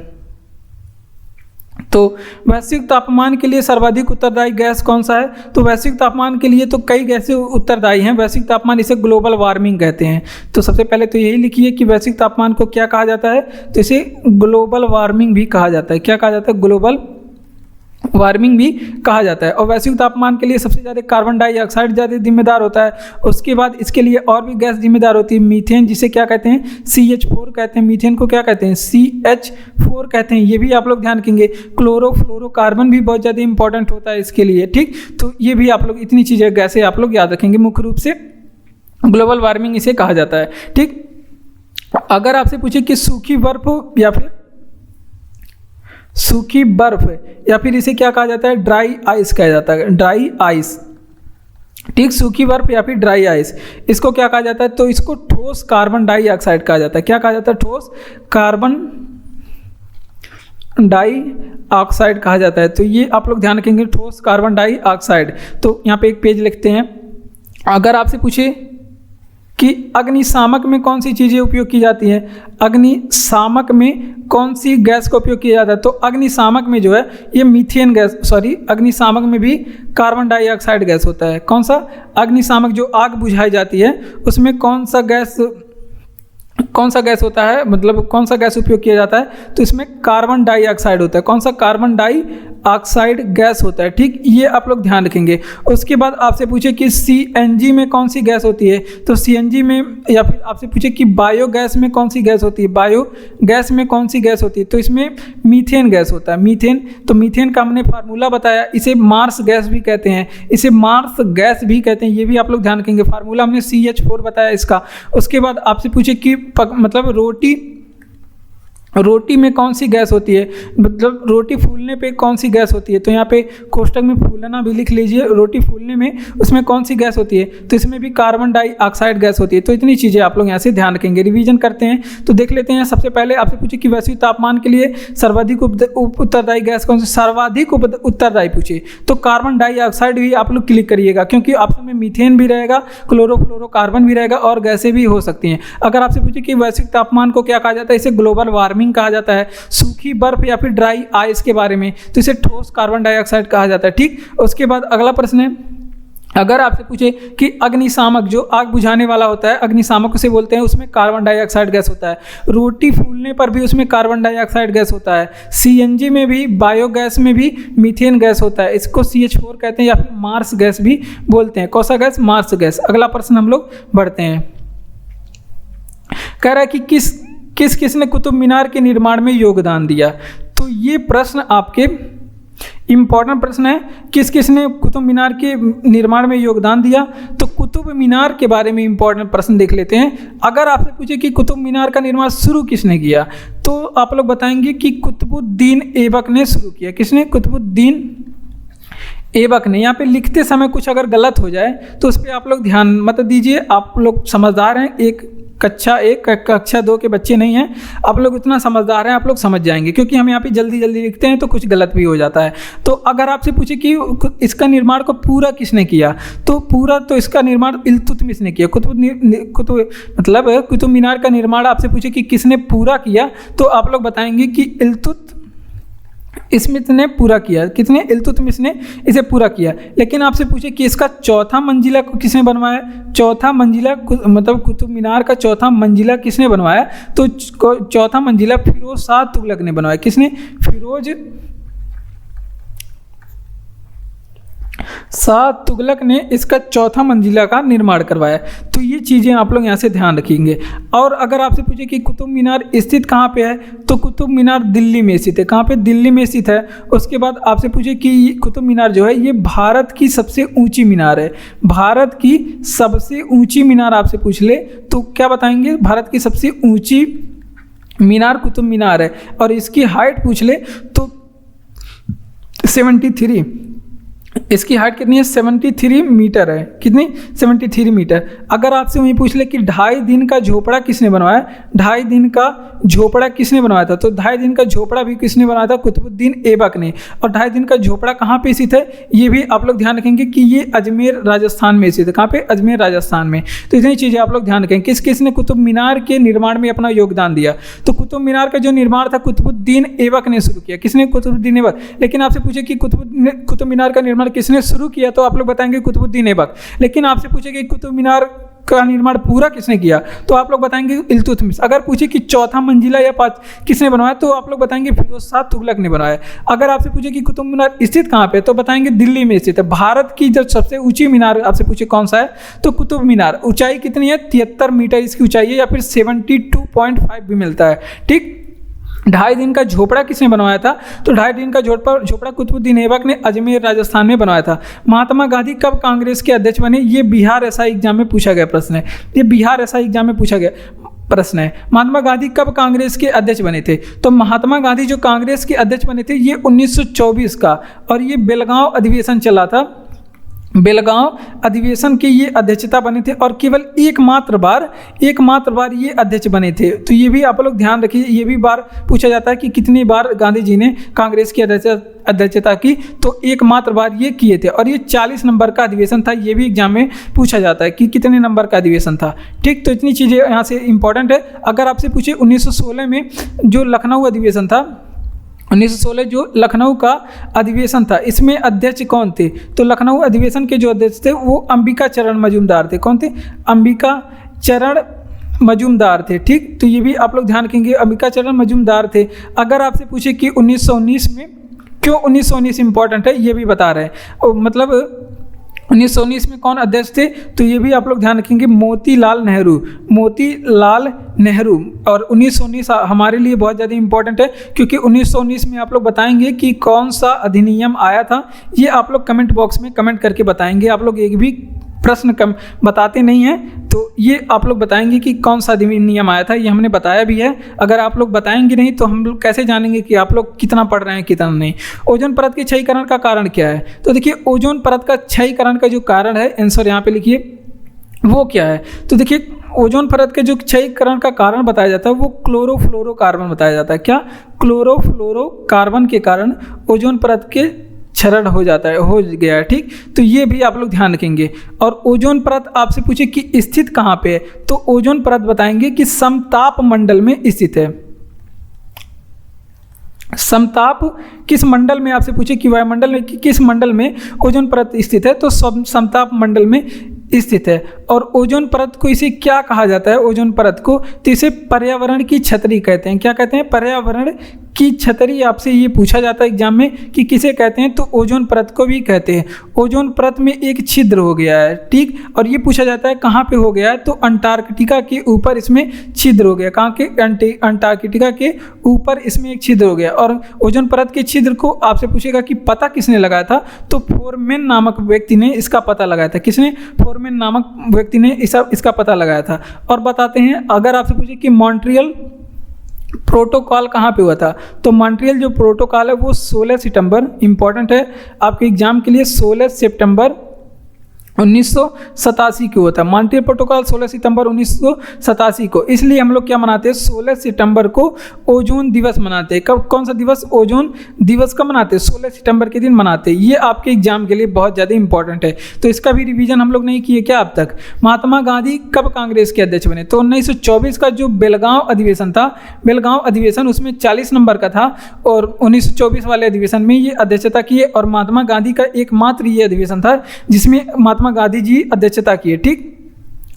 तो वैश्विक तापमान के लिए सर्वाधिक उत्तरदायी गैस कौन सा है? तो वैश्विक तापमान के लिए तो कई गैसें उत्तरदायी हैं। वैश्विक तापमान, इसे ग्लोबल वार्मिंग कहते हैं। तो सबसे पहले तो यही लिखिए कि वैश्विक तापमान को क्या कहा जाता है? तो इसे ग्लोबल वार्मिंग भी कहा जाता है। क्या कहा जाता है? ग्लोबल वार्मिंग भी कहा जाता है। और वैश्विक तापमान के लिए सबसे ज़्यादा कार्बन डाइऑक्साइड ज़्यादा जिम्मेदार होता है। उसके बाद इसके लिए और भी गैस जिम्मेदार होती है, मीथेन, जिसे क्या कहते हैं? CH4 कहते हैं। मीथेन को क्या कहते हैं? CH4 कहते हैं। ये भी आप लोग ध्यान रखेंगे। क्लोरोफ्लोरोकार्बन भी बहुत ज़्यादा इंपॉर्टेंट होता है इसके लिए। ठीक, तो ये भी आप लोग, इतनी चीज़ें गैसें आप लोग याद रखेंगे। मुख्य रूप से ग्लोबल वार्मिंग इसे कहा जाता है। ठीक, अगर आपसे पूछे कि सूखी बर्फ या फिर सूखी बर्फ या फिर इसे क्या कहा जाता है? ड्राई आइस कहा जाता है। ड्राई आइस, ठीक, सूखी बर्फ या फिर ड्राई आइस, इसको क्या कहा जाता है? तो इसको ठोस कार्बन डाइऑक्साइड कहा जाता है। क्या कहा जाता है? ठोस कार्बन डाइऑक्साइड कहा जाता है। तो ये आप लोग ध्यान रखेंगे, ठोस कार्बन डाइऑक्साइड। तो यहाँ पे एक पेज लिखते हैं। अगर आपसे पूछे कि अग्निशामक में कौन सी चीज़ें उपयोग की जाती हैं, अग्निशामक में कौन सी गैस का उपयोग किया जाता है, तो अग्निशामक में जो है ये मीथेन गैस, अग्निशामक में भी कार्बन डाइऑक्साइड गैस होता है। कौन सा? अग्निशामक, जो आग बुझाई जाती है उसमें कौन सा गैस होता है, मतलब कौन सा गैस उपयोग किया जाता है? तो इसमें कार्बन डाइऑक्साइड होता है। कौन सा? कार्बन डाइऑक्साइड गैस होता है। ठीक, ये आप लोग ध्यान रखेंगे। उसके बाद आपसे पूछे कि सीएनजी में कौन सी गैस होती है, तो सीएनजी में, या फिर आपसे पूछे कि बायोगैस में कौन सी गैस होती है, बायोगैस में कौन सी गैस होती है, तो इसमें मीथेन गैस होता है। मीथेन, तो मीथेन का हमने फार्मूला बताया, इसे मार्स गैस भी कहते हैं, इसे मार्स गैस भी कहते हैं। ये भी आप लोग ध्यान रखेंगे, फार्मूला हमने CH4 बताया इसका। उसके बाद आपसे पूछे कि मतलब रोटी में कौन सी गैस होती है, मतलब रोटी फूलने पे कौन सी गैस होती है, तो यहाँ पे कोष्टक में फूलना भी लिख लीजिए। रोटी फूलने में उसमें कौन सी गैस होती है, तो इसमें भी कार्बन डाइऑक्साइड गैस होती है। तो इतनी चीज़ें आप लोग यहाँ से ध्यान रखेंगे। रिवीजन करते हैं तो देख लेते हैं। सबसे पहले आपसे पूछे कि वैश्विक तापमान के लिए सर्वाधिक उत्तरदायी गैस कौन सी, सर्वाधिक उत्तरदायी पूछे तो कार्बन डाइऑक्साइड भी आप लोग क्लिक करिएगा, क्योंकि ऑप्शन में मीथेन भी रहेगा, क्लोरोफ्लोरोकार्बन भी रहेगा और गैसें भी हो सकती हैं। अगर आपसे पूछे कि वैश्विक तापमान को क्या कहा जाता है, इसे ग्लोबल वार्मिंग कहा जाता है। सूखी बर्फ या फिर ड्राई आइस के बारे में, तो इसे ठोस कार्बन डाइऑक्साइड कहा जाता है। ठीक, उसके बाद अगला प्रश्न है, अगर आपसे पूछे कि अग्निशामक, जो आग बुझाने वाला होता है, अग्निशामक उसे बोलते हैं, उसमें कार्बन डाइऑक्साइड गैस होता है। रोटी फूलने पर भी उसमें कार्बन डाइऑक्साइड गैस होता है। सीएनजी में भी, बायोगैस में भी मीथेन गैस होता है, इसको CH4 कहते हैं या फिर मार्स गैस भी बोलते हैं। कौन सा गैस? Marsh gas. अगला प्रश्न हम लोग बढ़ते हैं। कह रहा है कि किसने कुतुब मीनार के निर्माण में योगदान दिया, तो ये प्रश्न आपके इम्पॉर्टेंट प्रश्न है। किसने कुतुब मीनार के निर्माण में योगदान दिया, तो कुतुब मीनार के बारे में इम्पॉर्टेंट प्रश्न देख लेते हैं। अगर आपसे पूछे कि कुतुब मीनार का निर्माण शुरू किसने किया, तो आप लोग बताएंगे कि कुतुबुद्दीन ऐबक ने शुरू किया। किसने? कुतुबुद्दीन ऐबक ने। यहाँ पे लिखते समय कुछ अगर गलत हो जाए तो उस पर आप लोग ध्यान मत दीजिए। आप लोग समझदार हैं, कक्षा 2 के बच्चे नहीं हैं, आप लोग इतना समझदार हैं, आप लोग समझ जाएंगे, क्योंकि हम यहाँ पे जल्दी लिखते हैं तो कुछ गलत भी हो जाता है। तो अगर आपसे पूछे कि इसका निर्माण को पूरा किसने किया, तो इसका निर्माण इल्तुतमिश ने किया। कुतुब मीनार का निर्माण आपसे पूछे कि किसने पूरा किया, तो आप लोग बताएंगे कि इल्तुतमिश ने पूरा किया। कितने? इल्तुतमिश ने इसे पूरा किया। लेकिन आपसे पूछे कि इसका चौथा मंजिला को किसने बनवाया, चौथा मंजिला मतलब कुतुब मीनार का चौथा मंजिला किसने बनवाया, तो चौथा मंजिला फिरोज शाह तुगलक ने बनवाया। किसने? फिरोज शाह तुगलक ने इसका चौथा मंजिला का निर्माण करवाया। तो ये चीज़ें आप लोग यहाँ से ध्यान रखेंगे। और अगर आपसे पूछे कि कुतुब मीनार स्थित कहाँ पे है, तो कुतुब मीनार दिल्ली में स्थित है। कहाँ पे? दिल्ली में स्थित है। उसके बाद आपसे पूछे कि कुतुब मीनार जो है ये भारत की सबसे ऊंची मीनार है। भारत की सबसे ऊंची मीनार आपसे पूछ ले तो क्या बताएंगे? भारत की सबसे ऊंची मीनार कुतुब मीनार है। और इसकी हाइट पूछ ले तो 73, इसकी हाइट कितनी है? 73 मीटर है। कितनी? 73 मीटर। अगर आपसे वही पूछ ले कि 2.5 दिन का झोपड़ा किसने बनवाया, 2.5 दिन का झोपड़ा किसने बनवाया था, तो 2.5 दिन का झोपड़ा भी किसने बनवाया था? कुतुबुद्दीन ऐबक ने। और 2.5 दिन का झोपड़ा कहाँ पे स्थित है, ये भी आप लोग ध्यान रखेंगे कि ये अजमेर राजस्थान में स्थित है। कहाँ पे? अजमेर राजस्थान में। तो इतनी चीज़ें आप लोग ध्यान रखेंगे। किसने कुतुब मीनार के निर्माण में अपना योगदान दिया, तो कुतुब मीनार का जो निर्माण था कुतुबुद्दीन ऐबक ने शुरू किया। किसने? कुतुबुद्दीन ऐबक। लेकिन आपसे पूछे कि कुतुब मीनार का निर्माण किसने शुरू किया, तो आप लोग बताएंगे कुतुबुद्दीन ऐबक। लेकिन आपसे पूछे कि कुतुब मीनार का निर्माण पूरा किसने किया, तो आप लोग बताएंगे इल्तुतमिश। अगर पूछे कि चौथा मंजिला या 5 किसने बनवाया, तो आप लोग बताएंगे फिरोज शाह तुगलक ने बनवाया। अगर आपसे पूछे कि कुतुब मीनार स्थित कहाँ पे, तो बताएंगे दिल्ली में स्थित है। भारत की जो सबसे ऊंची मीनार आपसे पूछे कौन सा है, तो कुतुब मीनार। ऊंचाई कितनी है? 73 मीटर इसकी ऊंचाई है, या फिर 72.5 भी मिलता है। ठीक। 2.5 दिन का झोपड़ा किसने बनवाया था, तो 2.5 दिन का झोपड़ा कुतुबुद्दीन ऐबक ने अजमेर राजस्थान में बनवाया था। महात्मा गांधी कब कांग्रेस के अध्यक्ष बने, ये बिहार एसआई एग्जाम में पूछा गया प्रश्न है। ये बिहार एसआई एग्जाम में पूछा गया प्रश्न है। महात्मा गांधी कब कांग्रेस के अध्यक्ष बने थे, तो महात्मा गांधी जो कांग्रेस के अध्यक्ष बने थे ये 1924 का, और ये बेलगांव अधिवेशन चला था। बेलगांव अधिवेशन के ये अध्यक्षता बने थे और केवल एकमात्र बार ये अध्यक्ष बने थे। तो ये भी आप लोग ध्यान रखिए, ये भी बार पूछा जाता है कि कितनी बार गांधी जी ने कांग्रेस की अध्यक्षता की, तो एकमात्र बार ये किए थे। और ये 40 नंबर का अधिवेशन था, ये भी एग्जाम में पूछा जाता है कि कितने नंबर का अधिवेशन था। ठीक, तो इतनी चीज़ें यहाँ से इंपॉर्टेंट है। अगर आपसे पूछे 1916 में जो लखनऊ अधिवेशन था, 1916 जो लखनऊ का अधिवेशन था, इसमें अध्यक्ष कौन थे? तो लखनऊ अधिवेशन के जो अध्यक्ष थे वो अंबिका चरण मजूमदार थे। कौन थे? अंबिका चरण मजूमदार थे। ठीक, तो ये भी आप लोग ध्यान रखेंगे, अंबिका चरण मजूमदार थे। अगर आपसे पूछे कि 1919 में, क्यों 1919 इंपॉर्टेंट है ये भी बता रहे हैं, मतलब 1919 में कौन अध्यक्ष थे, तो ये भी आप लोग ध्यान रखेंगे, मोतीलाल नेहरू। और 1919 हमारे लिए बहुत ज़्यादा इंपॉर्टेंट है, क्योंकि 1919 में आप लोग बताएंगे कि कौन सा अधिनियम आया था। ये आप लोग कमेंट बॉक्स में कमेंट करके बताएंगे। आप लोग एक भी प्रश्न कम बताते नहीं हैं, तो ये आप लोग बताएंगे कि कौन सा अधिनियम आया था। ये हमने बताया भी है। अगर आप लोग बताएंगे नहीं तो हम लोग कैसे जानेंगे कि आप लोग कितना पढ़ रहे हैं कितना नहीं। ओजोन परत के क्षयीकरण का कारण क्या है? तो देखिए, ओजोन परत का क्षयीकरण का जो कारण है, आंसर यहाँ पे लिखिए, वो क्या है? तो देखिए, ओजोन परत के जो क्षयीकरण का कारण बताया जाता है वो क्लोरोफ्लोरोकार्बन बताया जाता है। क्या? क्लोरोफ्लोरोकार्बन के कारण ओजोन परत के क्षरण हो गया है। ठीक, तो ये भी आप लोग ध्यान रखेंगे। और ओजोन परत आपसे पूछे कि स्थित कहाँ पे है, तो ओजोन परत बताएंगे कि समताप मंडल में स्थित है। समताप किस मंडल में, आपसे पूछे कि वायुमंडल में किस मंडल में ओजोन परत स्थित है, तो समताप मंडल में स्थित है। और ओजोन परत को इसे क्या कहा जाता है? ओजोन परत को तो इसे पर्यावरण की छतरी कहते हैं। क्या कहते हैं? पर्यावरण की छतरी। आपसे ये पूछा जाता है एग्जाम में कि किसे कहते हैं, तो ओजोन परत को भी कहते हैं। ओजोन परत में एक छिद्र हो गया है। ठीक, और ये पूछा जाता है कहाँ पे हो गया है, तो अंटार्कटिका के ऊपर इसमें छिद्र हो गया। कहाँ के? अंटार्कटिका के ऊपर इसमें एक छिद्र हो गया। और ओजोन परत के छिद्र को आपसे पूछेगा कि पता किसने लगाया था, तो फोरमैन नामक व्यक्ति ने इसका पता लगाया था। किसने? फोरमैन नामक व्यक्ति ने इसका पता लगाया था। और बताते हैं, अगर आपसे पूछे कि मॉन्ट्रियल प्रोटोकॉल कहाँ पे हुआ था, तो मॉन्ट्रियल जो प्रोटोकॉल है वो 16 सितंबर, इंपॉर्टेंट है आपके एग्जाम के लिए, 16 सितंबर 1987 को हुआ था। मॉन्ट्रियल प्रोटोकॉल 16 सितंबर 1987 को। इसलिए हम लोग क्या मनाते हैं? 16 सितंबर को ओजोन दिवस मनाते हैं। कब? कौन सा दिवस? ओजोन दिवस कब मनाते हैं? 16 सितंबर के दिन मनाते हैं। ये आपके एग्जाम के लिए बहुत ज़्यादा इंपॉर्टेंट है, तो इसका भी रिवीजन हम लोग नहीं किए क्या अब तक? महात्मा गांधी कब कांग्रेस के अध्यक्ष बने? तो 1924 का जो बेलगांव अधिवेशन था, बेलगांव अधिवेशन उसमें 40 नंबर का था, और 1924 वाले अधिवेशन में ये अध्यक्षता किए। और महात्मा गांधी का एकमात्र ये अधिवेशन था जिसमें महात्मा गांधी जी अध्यक्षता किए। ठीक,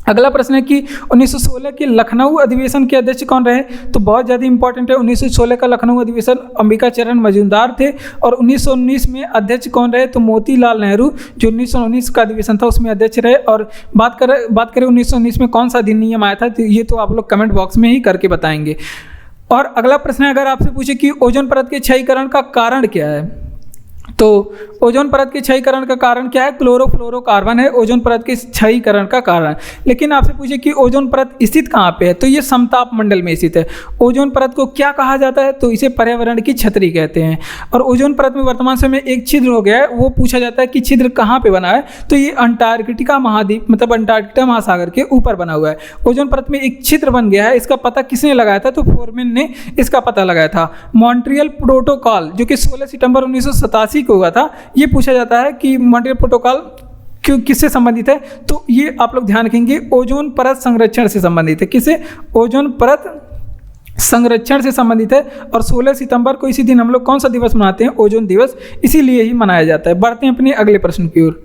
अगला प्रश्न है कि 1916 के लखनऊ अधिवेशन के अध्यक्ष कौन रहे? तो बहुत ज़्यादा इंपॉर्टेंट है। 1916 का लखनऊ अधिवेशन अंबिका चरण मजूमदार थे। और 1919 में अध्यक्ष कौन रहे? तो मोतीलाल नेहरू, जो 1919 का अधिवेशन था उसमें अध्यक्ष रहे। और बात करें 1919 में कौन सा अधिनियम आया था, तो ये तो आप लोग कमेंट बॉक्स में ही करके बताएंगे। और अगला प्रश्न है, अगर आपसे पूछे कि ओजोन परत के क्षयीकरण का कारण क्या है, तो ओजोन परत के क्षयीकरण का कारण क्या है? क्लोरोफ्लोरोकार्बन है ओजोन परत के क्षयीकरण का कारण। लेकिन आपसे पूछे कि ओजोन परत स्थित कहाँ पे है, तो ये समताप मंडल में स्थित है। ओजोन परत को क्या कहा जाता है? तो इसे पर्यावरण की छतरी कहते हैं। और ओजोन परत में वर्तमान समय में एक छिद्र हो गया है, वो पूछा जाता है कि छिद्र कहाँ पे बना है, तो ये अंटार्कटिका महाद्वीप, मतलब अंटार्कटिका महासागर के ऊपर बना हुआ है। ओजोन परत में एक छिद्र बन गया है, इसका पता किसने लगाया था? तो फोरमैन ने इसका पता लगाया था। मॉन्ट्रियल प्रोटोकॉल जो कि 16 सितंबर 1987 को हुआ था, ये पूछा जाता है कि मॉन्ट्रियल प्रोटोकॉल किससे संबंधित है, तो ये आप लोग ध्यान रखेंगे, ओजोन परत संरक्षण से संबंधित है। किससे? ओजोन परत संरक्षण से संबंधित है। और 16 सितंबर को इसी दिन हम लोग कौन सा दिवस मनाते हैं? ओजोन दिवस, इसीलिए ही मनाया जाता है। बढ़ते हैं अपने अगले प्रश्न की ओर।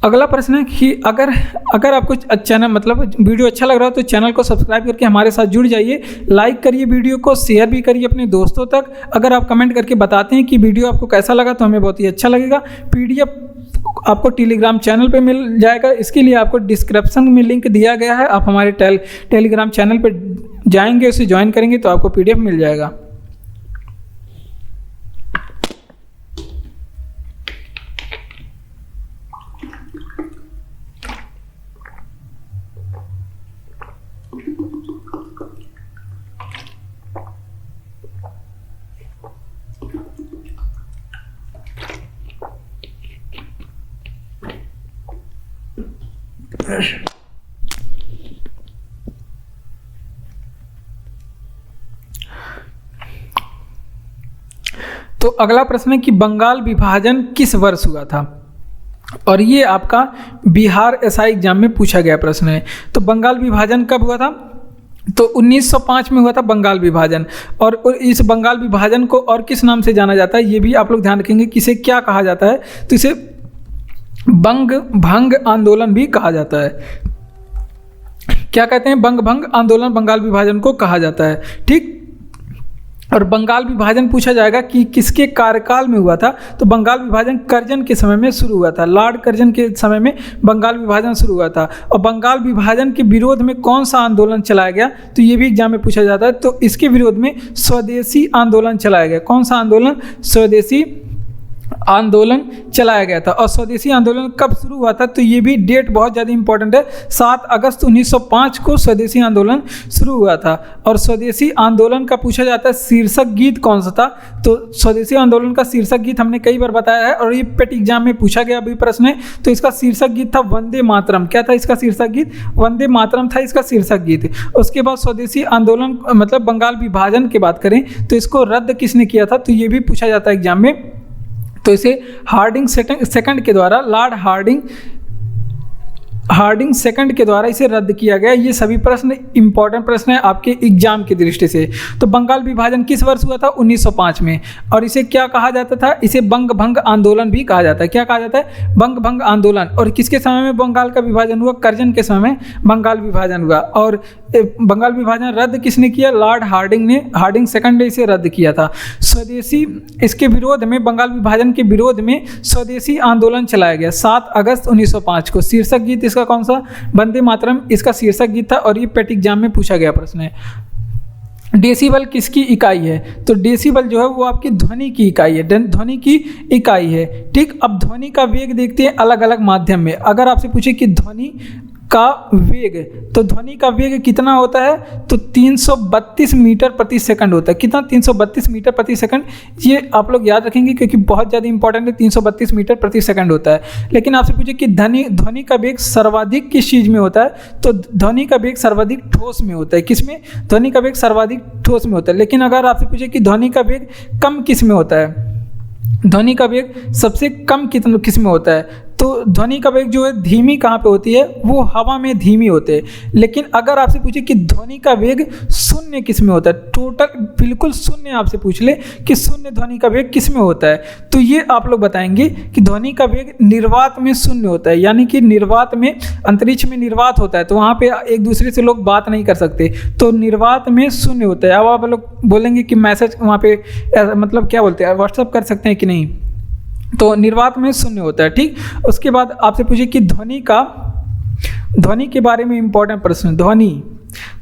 अगला प्रश्न है कि अगर आपको चैनल मतलब वीडियो अच्छा लग रहा हो तो चैनल को सब्सक्राइब करके हमारे साथ जुड़ जाइए, लाइक करिए, वीडियो को शेयर भी करिए अपने दोस्तों तक। अगर आप कमेंट करके बताते हैं कि वीडियो आपको कैसा लगा तो हमें बहुत ही अच्छा लगेगा। PDF आपको टेलीग्राम चैनल पे मिल जाएगा, इसके लिए आपको डिस्क्रिप्शन में लिंक दिया गया है। आप हमारे टेलीग्राम चैनल पर जाएंगे, उसे ज्वाइन करेंगे तो आपको PDF मिल जाएगा। तो अगला प्रश्न है कि बंगाल विभाजन किस वर्ष हुआ था, और ये आपका बिहार एसआई एग्जाम में पूछा गया प्रश्न है। तो बंगाल विभाजन कब हुआ था, तो 1905 में हुआ था बंगाल विभाजन। और इस बंगाल विभाजन को और किस नाम से जाना जाता है, ये भी आप लोग ध्यान रखेंगे, किसे क्या कहा जाता है, तो इसे बंग भंग आंदोलन भी कहा जाता है। क्या कहते हैं, बंग भंग आंदोलन बंगाल विभाजन को कहा जाता है। ठीक, और बंगाल विभाजन पूछा जाएगा कि किसके कार्यकाल में हुआ था, तो बंगाल विभाजन कर्जन के समय में शुरू हुआ था। लॉर्ड कर्जन के समय में बंगाल विभाजन शुरू हुआ था। और बंगाल विभाजन के विरोध में कौन सा आंदोलन चलाया गया, तो ये भी एग्जाम में पूछा जाता है। तो इसके विरोध में स्वदेशी आंदोलन चलाया गया। कौन सा आंदोलन, स्वदेशी आंदोलन चलाया गया था। और स्वदेशी आंदोलन कब शुरू हुआ था, तो ये भी डेट बहुत ज़्यादा इंपॉर्टेंट है। 7 अगस्त 1905 को स्वदेशी आंदोलन शुरू हुआ था। और स्वदेशी आंदोलन का पूछा जाता है शीर्षक गीत कौन सा था, तो स्वदेशी आंदोलन का शीर्षक गीत हमने कई बार बताया है और ये पेट एग्जाम में पूछा गया अभी प्रश्न है। तो इसका शीर्षक गीत था वंदे मातरम। क्या था इसका शीर्षक गीत, वंदे मातरम था इसका शीर्षक गीत। उसके बाद स्वदेशी आंदोलन मतलब बंगाल विभाजन की बात करें तो इसको रद्द किसने किया था, तो ये भी पूछा जाता है एग्जाम में। तो इसे हार्डिंग सेकंड के द्वारा, लॉर्ड हार्डिंग सेकंड के द्वारा इसे रद्द किया गया। ये सभी प्रश्न इंपॉर्टेंट प्रश्न है आपके एग्जाम की दृष्टि से। तो बंगाल विभाजन किस वर्ष हुआ था, 1905 में। और इसे क्या कहा जाता था, इसे बंग भंग आंदोलन भी कहा जाता है। क्या कहा जाता है, बंग भंग आंदोलन। और किसके समय में बंगाल का विभाजन हुआ, कर्जन के समय में बंगाल विभाजन हुआ। और बंगाल विभाजन रद्द किसने किया, लॉर्ड हार्डिंग सेकंड ने इसे रद्द किया था। स्वदेशी, इसके विरोध में, बंगाल विभाजन के विरोध में स्वदेशी आंदोलन चलाया गया 7 अगस्त 1905 को। शीर्षक गीत इसका कौन सा, वंदे मातरम इसका शीर्षक गीत था। और ये पेट एग्जाम में पूछा गया प्रश्न है। डेसिबल किसकी इकाई है, तो डेसिबल जो है वो आपकी ध्वनि की इकाई है, ध्वनि की इकाई है। ठीक, अब ध्वनि का वेग देखते हैं अलग अलग माध्यम में। अगर आपसे पूछे कि ध्वनि का वेग, तो ध्वनि का वेग कितना होता है, तो 332 मीटर प्रति सेकंड होता है। कितना, 332 मीटर प्रति सेकंड। ये आप लोग याद रखेंगे क्योंकि बहुत ज़्यादा इंपॉर्टेंट है, 332 मीटर प्रति सेकंड होता है। लेकिन आपसे पूछे कि ध्वनि का वेग सर्वाधिक किस चीज़ में होता है, तो ध्वनि का वेग सर्वाधिक ठोस में होता है। किसमें, ध्वनि का वेग सर्वाधिक ठोस में होता है। लेकिन अगर आपसे पूछे कि ध्वनि का वेग कम किस में होता है, ध्वनि का वेग सबसे कम किस में होता है, तो ध्वनि का वेग जो है धीमी कहाँ पे होती है, वो हवा में धीमी होते हैं। लेकिन अगर आपसे पूछे कि ध्वनि का वेग शून्य किस में होता है, टोटल बिल्कुल शून्य आपसे पूछ ले कि शून्य ध्वनि का वेग किस में होता है, तो ये आप लोग बताएंगे कि ध्वनि का वेग निर्वात में शून्य होता है। यानी कि निर्वात में, अंतरिक्ष में निर्वात होता है तो वहाँ पे एक दूसरे से लोग बात नहीं कर सकते, तो निर्वात में शून्य होता है। अब आप लोग बोलेंगे कि मैसेज वहाँ पे मतलब क्या बोलते हैं, व्हाट्सअप कर सकते हैं कि नहीं, तो निर्वात में शून्य होता है। ठीक, उसके बाद आपसे पूछे कि ध्वनि के बारे में इंपॉर्टेंट प्रश्न, ध्वनि,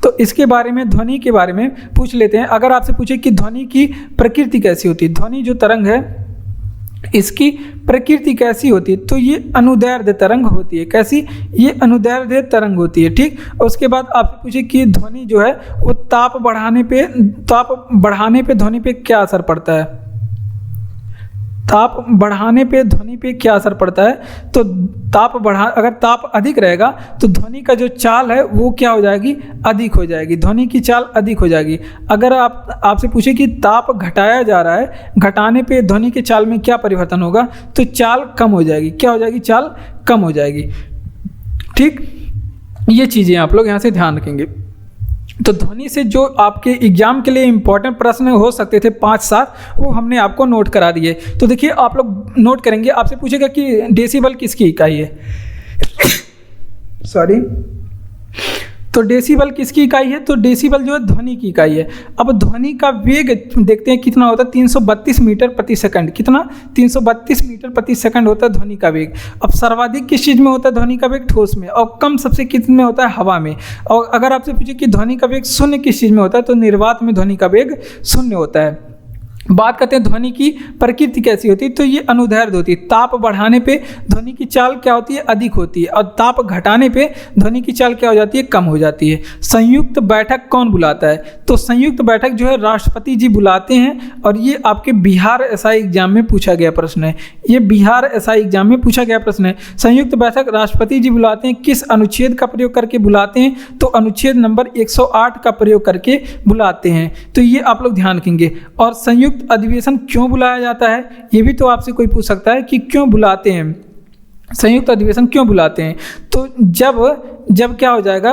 तो इसके बारे में, ध्वनि के बारे में पूछ लेते हैं। अगर आपसे पूछे कि ध्वनि की प्रकृति कैसी होती है, ध्वनि जो तरंग है इसकी प्रकृति कैसी होती है, तो ये अनुदैर्ध्य तरंग होती है। कैसी, ये अनुदैर्ध्य तरंग होती है। ठीक, उसके बाद आपसे पूछे कि ध्वनि जो है वो ताप बढ़ाने पे ध्वनि पे क्या असर पड़ता है, ताप बढ़ाने पे ध्वनि पे क्या असर पड़ता है, तो अगर ताप अधिक रहेगा तो ध्वनि का जो चाल है वो क्या हो जाएगी, अधिक हो जाएगी, ध्वनि की चाल अधिक हो जाएगी। अगर आपसे पूछे कि ताप घटाया जा रहा है, घटाने पे ध्वनि के चाल में क्या परिवर्तन होगा, तो चाल कम हो जाएगी। क्या हो जाएगी, चाल कम हो जाएगी। ठीक, ये चीज़ें आप लोग यहाँ से ध्यान रखेंगे। तो ध्वनि से जो आपके एग्जाम के लिए इंपॉर्टेंट प्रश्न हो सकते थे 5-7, वो हमने आपको नोट करा दिए। तो देखिए आप लोग नोट करेंगे, आपसे पूछेगा कि डेसिबल किसकी इकाई है सॉरी, तो डेसिबल किसकी इकाई है, तो डेसिबल जो है ध्वनि की इकाई है। अब ध्वनि का वेग देखते हैं कितना होता है, 332 मीटर प्रति सेकंड। कितना, 332 मीटर प्रति सेकंड होता है ध्वनि का वेग। अब सर्वाधिक किस चीज़ में होता है ध्वनि का वेग, ठोस में, और कम सबसे किस में होता है, हवा में। और अगर आपसे पूछे कि ध्वनि का वेग शून्य किस चीज़ में होता है, तो निर्वात में ध्वनि का वेग शून्य होता है। बात करते हैं ध्वनि की प्रकृति कैसी होती है, तो ये अनुदैर्ध्य होती है। ताप बढ़ाने पे ध्वनि की चाल क्या होती है, अधिक होती है, और ताप घटाने पे ध्वनि की चाल क्या हो जाती है, कम हो जाती है। संयुक्त बैठक कौन बुलाता है, तो संयुक्त बैठक जो है राष्ट्रपति जी बुलाते हैं, और ये आपके बिहार एसआई एग्जाम में पूछा गया प्रश्न है। ये बिहार एसआई एग्जाम में पूछा गया प्रश्न है। संयुक्त बैठक राष्ट्रपति जी बुलाते हैं, किस अनुच्छेद का प्रयोग करके बुलाते हैं, तो अनुच्छेद नंबर 108 का प्रयोग करके बुलाते हैं। तो ये आप लोग ध्यान रखेंगे। और संयुक्त अधिवेशन क्यों बुलाया जाता है, ये भी तो आपसे कोई पूछ सकता है कि क्यों बुलाते हैं, संयुक्त अधिवेशन क्यों बुलाते हैं। तो जब क्या हो जाएगा,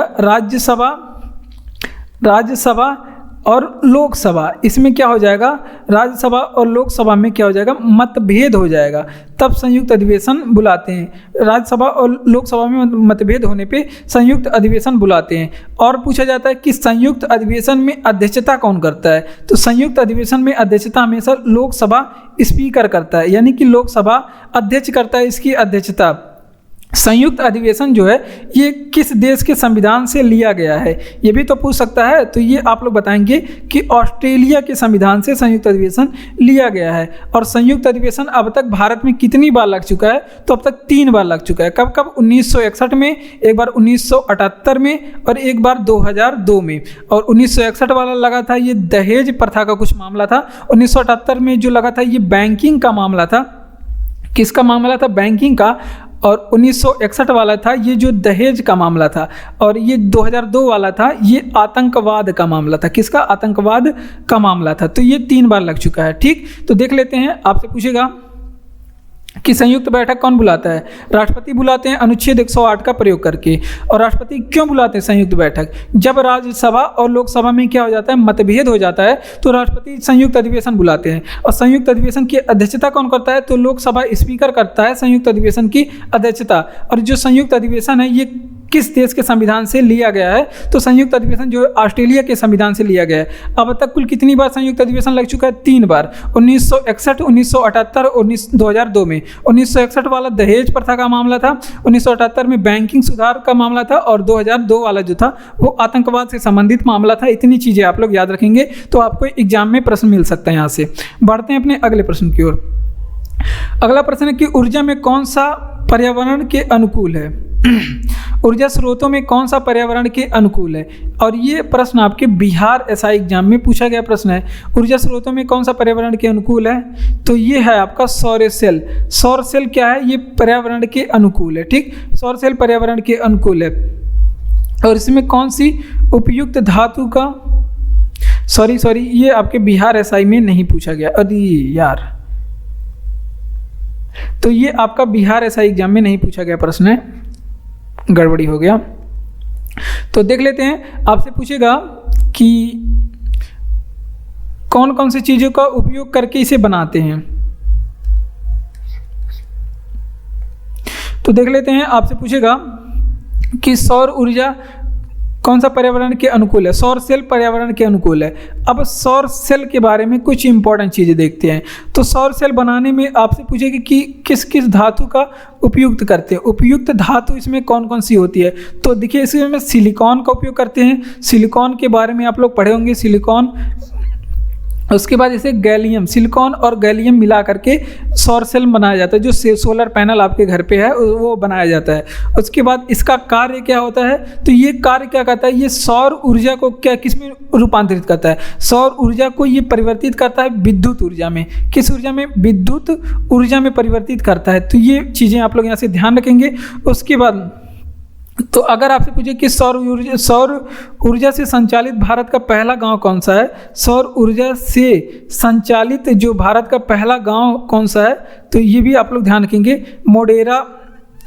राज्यसभा और लोकसभा, इसमें क्या हो जाएगा, राज्यसभा और लोकसभा में क्या हो जाएगा, मतभेद हो जाएगा, तब संयुक्त अधिवेशन बुलाते हैं। राज्यसभा और लोकसभा में मतभेद होने पे संयुक्त अधिवेशन बुलाते हैं। और पूछा जाता है कि संयुक्त अधिवेशन में अध्यक्षता कौन करता है, तो संयुक्त अधिवेशन में अध्यक्षता हमेशा लोकसभा स्पीकर करता है, यानी कि लोकसभा अध्यक्ष करता है इसकी अध्यक्षता। संयुक्त अधिवेशन जो है ये किस देश के संविधान से लिया गया है, ये भी तो पूछ सकता है। तो ये आप लोग बताएंगे कि ऑस्ट्रेलिया के संविधान से संयुक्त अधिवेशन लिया गया है। और संयुक्त अधिवेशन अब तक भारत में कितनी बार लग चुका है, तो अब तक 3 बार लग चुका है। कब कब, 1961 में, एक बार 1978 में, और एक बार 2002 में। और 1961 वाला लगा था ये दहेज प्रथा का कुछ मामला था। 1978 में जो लगा था ये बैंकिंग का मामला था। किसका मामला था, बैंकिंग का। और 1961 वाला था ये जो दहेज का मामला था। और ये 2002 वाला था ये आतंकवाद का मामला था। किसका, आतंकवाद का मामला था। तो ये 3 बार लग चुका है। ठीक, तो देख लेते हैं, आपसे पूछेगा कि संयुक्त बैठक कौन बुलाता है, राष्ट्रपति बुलाते हैं अनुच्छेद 108 का प्रयोग करके। और राष्ट्रपति क्यों बुलाते हैं संयुक्त बैठक, जब राज्यसभा और लोकसभा में क्या हो जाता है, मतभेद हो जाता है, तो राष्ट्रपति संयुक्त अधिवेशन बुलाते हैं। और संयुक्त अधिवेशन की अध्यक्षता कौन करता है, तो लोकसभा स्पीकर करता है संयुक्त अधिवेशन की अध्यक्षता। और जो संयुक्त अधिवेशन है ये किस देश के संविधान से लिया गया है, तो संयुक्त अधिवेशन जो है ऑस्ट्रेलिया के संविधान से लिया गया है। अब तक कुल कितनी बार संयुक्त अधिवेशन लग चुका है, 3 बार, 1961, 1978 और 2002 में। 1961 वाला दहेज प्रथा का मामला था, 1978 में बैंकिंग सुधार का मामला था, और 2002 वाला जो था वो आतंकवाद से संबंधित मामला था। इतनी चीज़ें आप लोग याद रखेंगे तो आपको एग्जाम में प्रश्न मिल सकता है। यहाँ से बढ़ते हैं अपने अगले प्रश्न की ओर। अगला प्रश्न है कि ऊर्जा में कौन सा पर्यावरण के अनुकूल है, ऊर्जा स्रोतों में कौन सा पर्यावरण के अनुकूल है। और ये प्रश्न आपके बिहार एसआई एग्जाम में पूछा गया प्रश्न है। ऊर्जा स्रोतों में कौन सा पर्यावरण के अनुकूल है, तो ये है आपका सौर सेल। सौर सेल क्या है, ये पर्यावरण के अनुकूल है। ठीक, सौर सेल पर्यावरण के अनुकूल है। और इसमें कौन सी उपयुक्त धातु का, सॉरी ये आपके बिहार एसआई में नहीं पूछा गया, अरे यार, तो ये आपका बिहार एसआई एग्जाम में नहीं पूछा गया प्रश्न है, गड़बड़ी हो गया। तो देख लेते हैं, आपसे पूछेगा कि कौन कौन सी चीज़ों का उपयोग करके इसे बनाते हैं। तो देख लेते हैं, आपसे पूछेगा कि सौर ऊर्जा कौन सा पर्यावरण के अनुकूल है, सौर सेल पर्यावरण के अनुकूल है। अब सौर सेल के बारे में कुछ इंपॉर्टेंट चीज़ें देखते हैं। तो सौर सेल बनाने में आपसे पूछेगी कि किस किस धातु का उपयुक्त करते हैं, उपयुक्त धातु इसमें कौन कौन सी होती है। तो देखिए इसमें सिलिकॉन का उपयोग करते हैं, सिलिकॉन के बारे में आप लोग पढ़े होंगे, सिलिकॉन। उसके बाद इसे गैलियम, सिलिकॉन और गैलियम मिला करके सौर सेल बनाया जाता है, जो सोलर पैनल आपके घर पे है वो बनाया जाता है। उसके बाद इसका कार्य क्या होता है, तो ये कार्य क्या करता है, ये सौर ऊर्जा को क्या किस में रूपांतरित करता है, सौर ऊर्जा को ये परिवर्तित करता है विद्युत ऊर्जा में। किस ऊर्जा में, विद्युत ऊर्जा में परिवर्तित करता है। तो ये चीज़ें आप लोग यहाँ से ध्यान रखेंगे। उसके बाद तो अगर आपसे पूछे कि सौर ऊर्जा से संचालित भारत का पहला गांव कौन सा है, सौर ऊर्जा से संचालित जो भारत का पहला गांव कौन सा है, तो ये भी आप लोग ध्यान रखेंगे।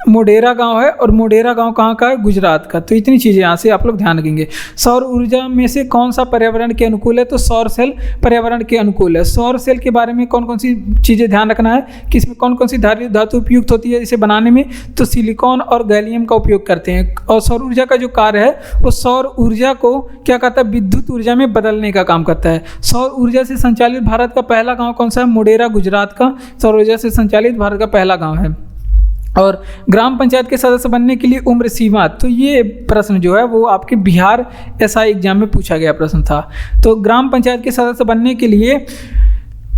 मोडेरा गांव है, और मोडेरा गांव कहाँ का है, गुजरात का। तो इतनी चीज़ें यहाँ से आप लोग ध्यान रखेंगे। सौर ऊर्जा में से कौन सा पर्यावरण के अनुकूल है, तो सौर सेल पर्यावरण के अनुकूल है। सौर सेल के बारे में कौन कौन सी चीज़ें ध्यान रखना है कि इसमें कौन कौन सी धातु उपयुक्त होती है इसे बनाने में, तो सिलिकॉन और गैलियम का उपयोग करते हैं। और सौर ऊर्जा का जो कार्य है वो सौर ऊर्जा को क्या करता है, विद्युत ऊर्जा में बदलने का काम करता है। सौर ऊर्जा से संचालित भारत का पहला गाँव कौन सा है, मोडेरा, गुजरात का सौर ऊर्जा से संचालित भारत का पहला गाँव है। और ग्राम पंचायत के सदस्य बनने के लिए उम्र सीमा, तो ये प्रश्न जो है वो आपके बिहार एसआई एग्जाम में पूछा गया प्रश्न था। तो ग्राम पंचायत के सदस्य बनने के लिए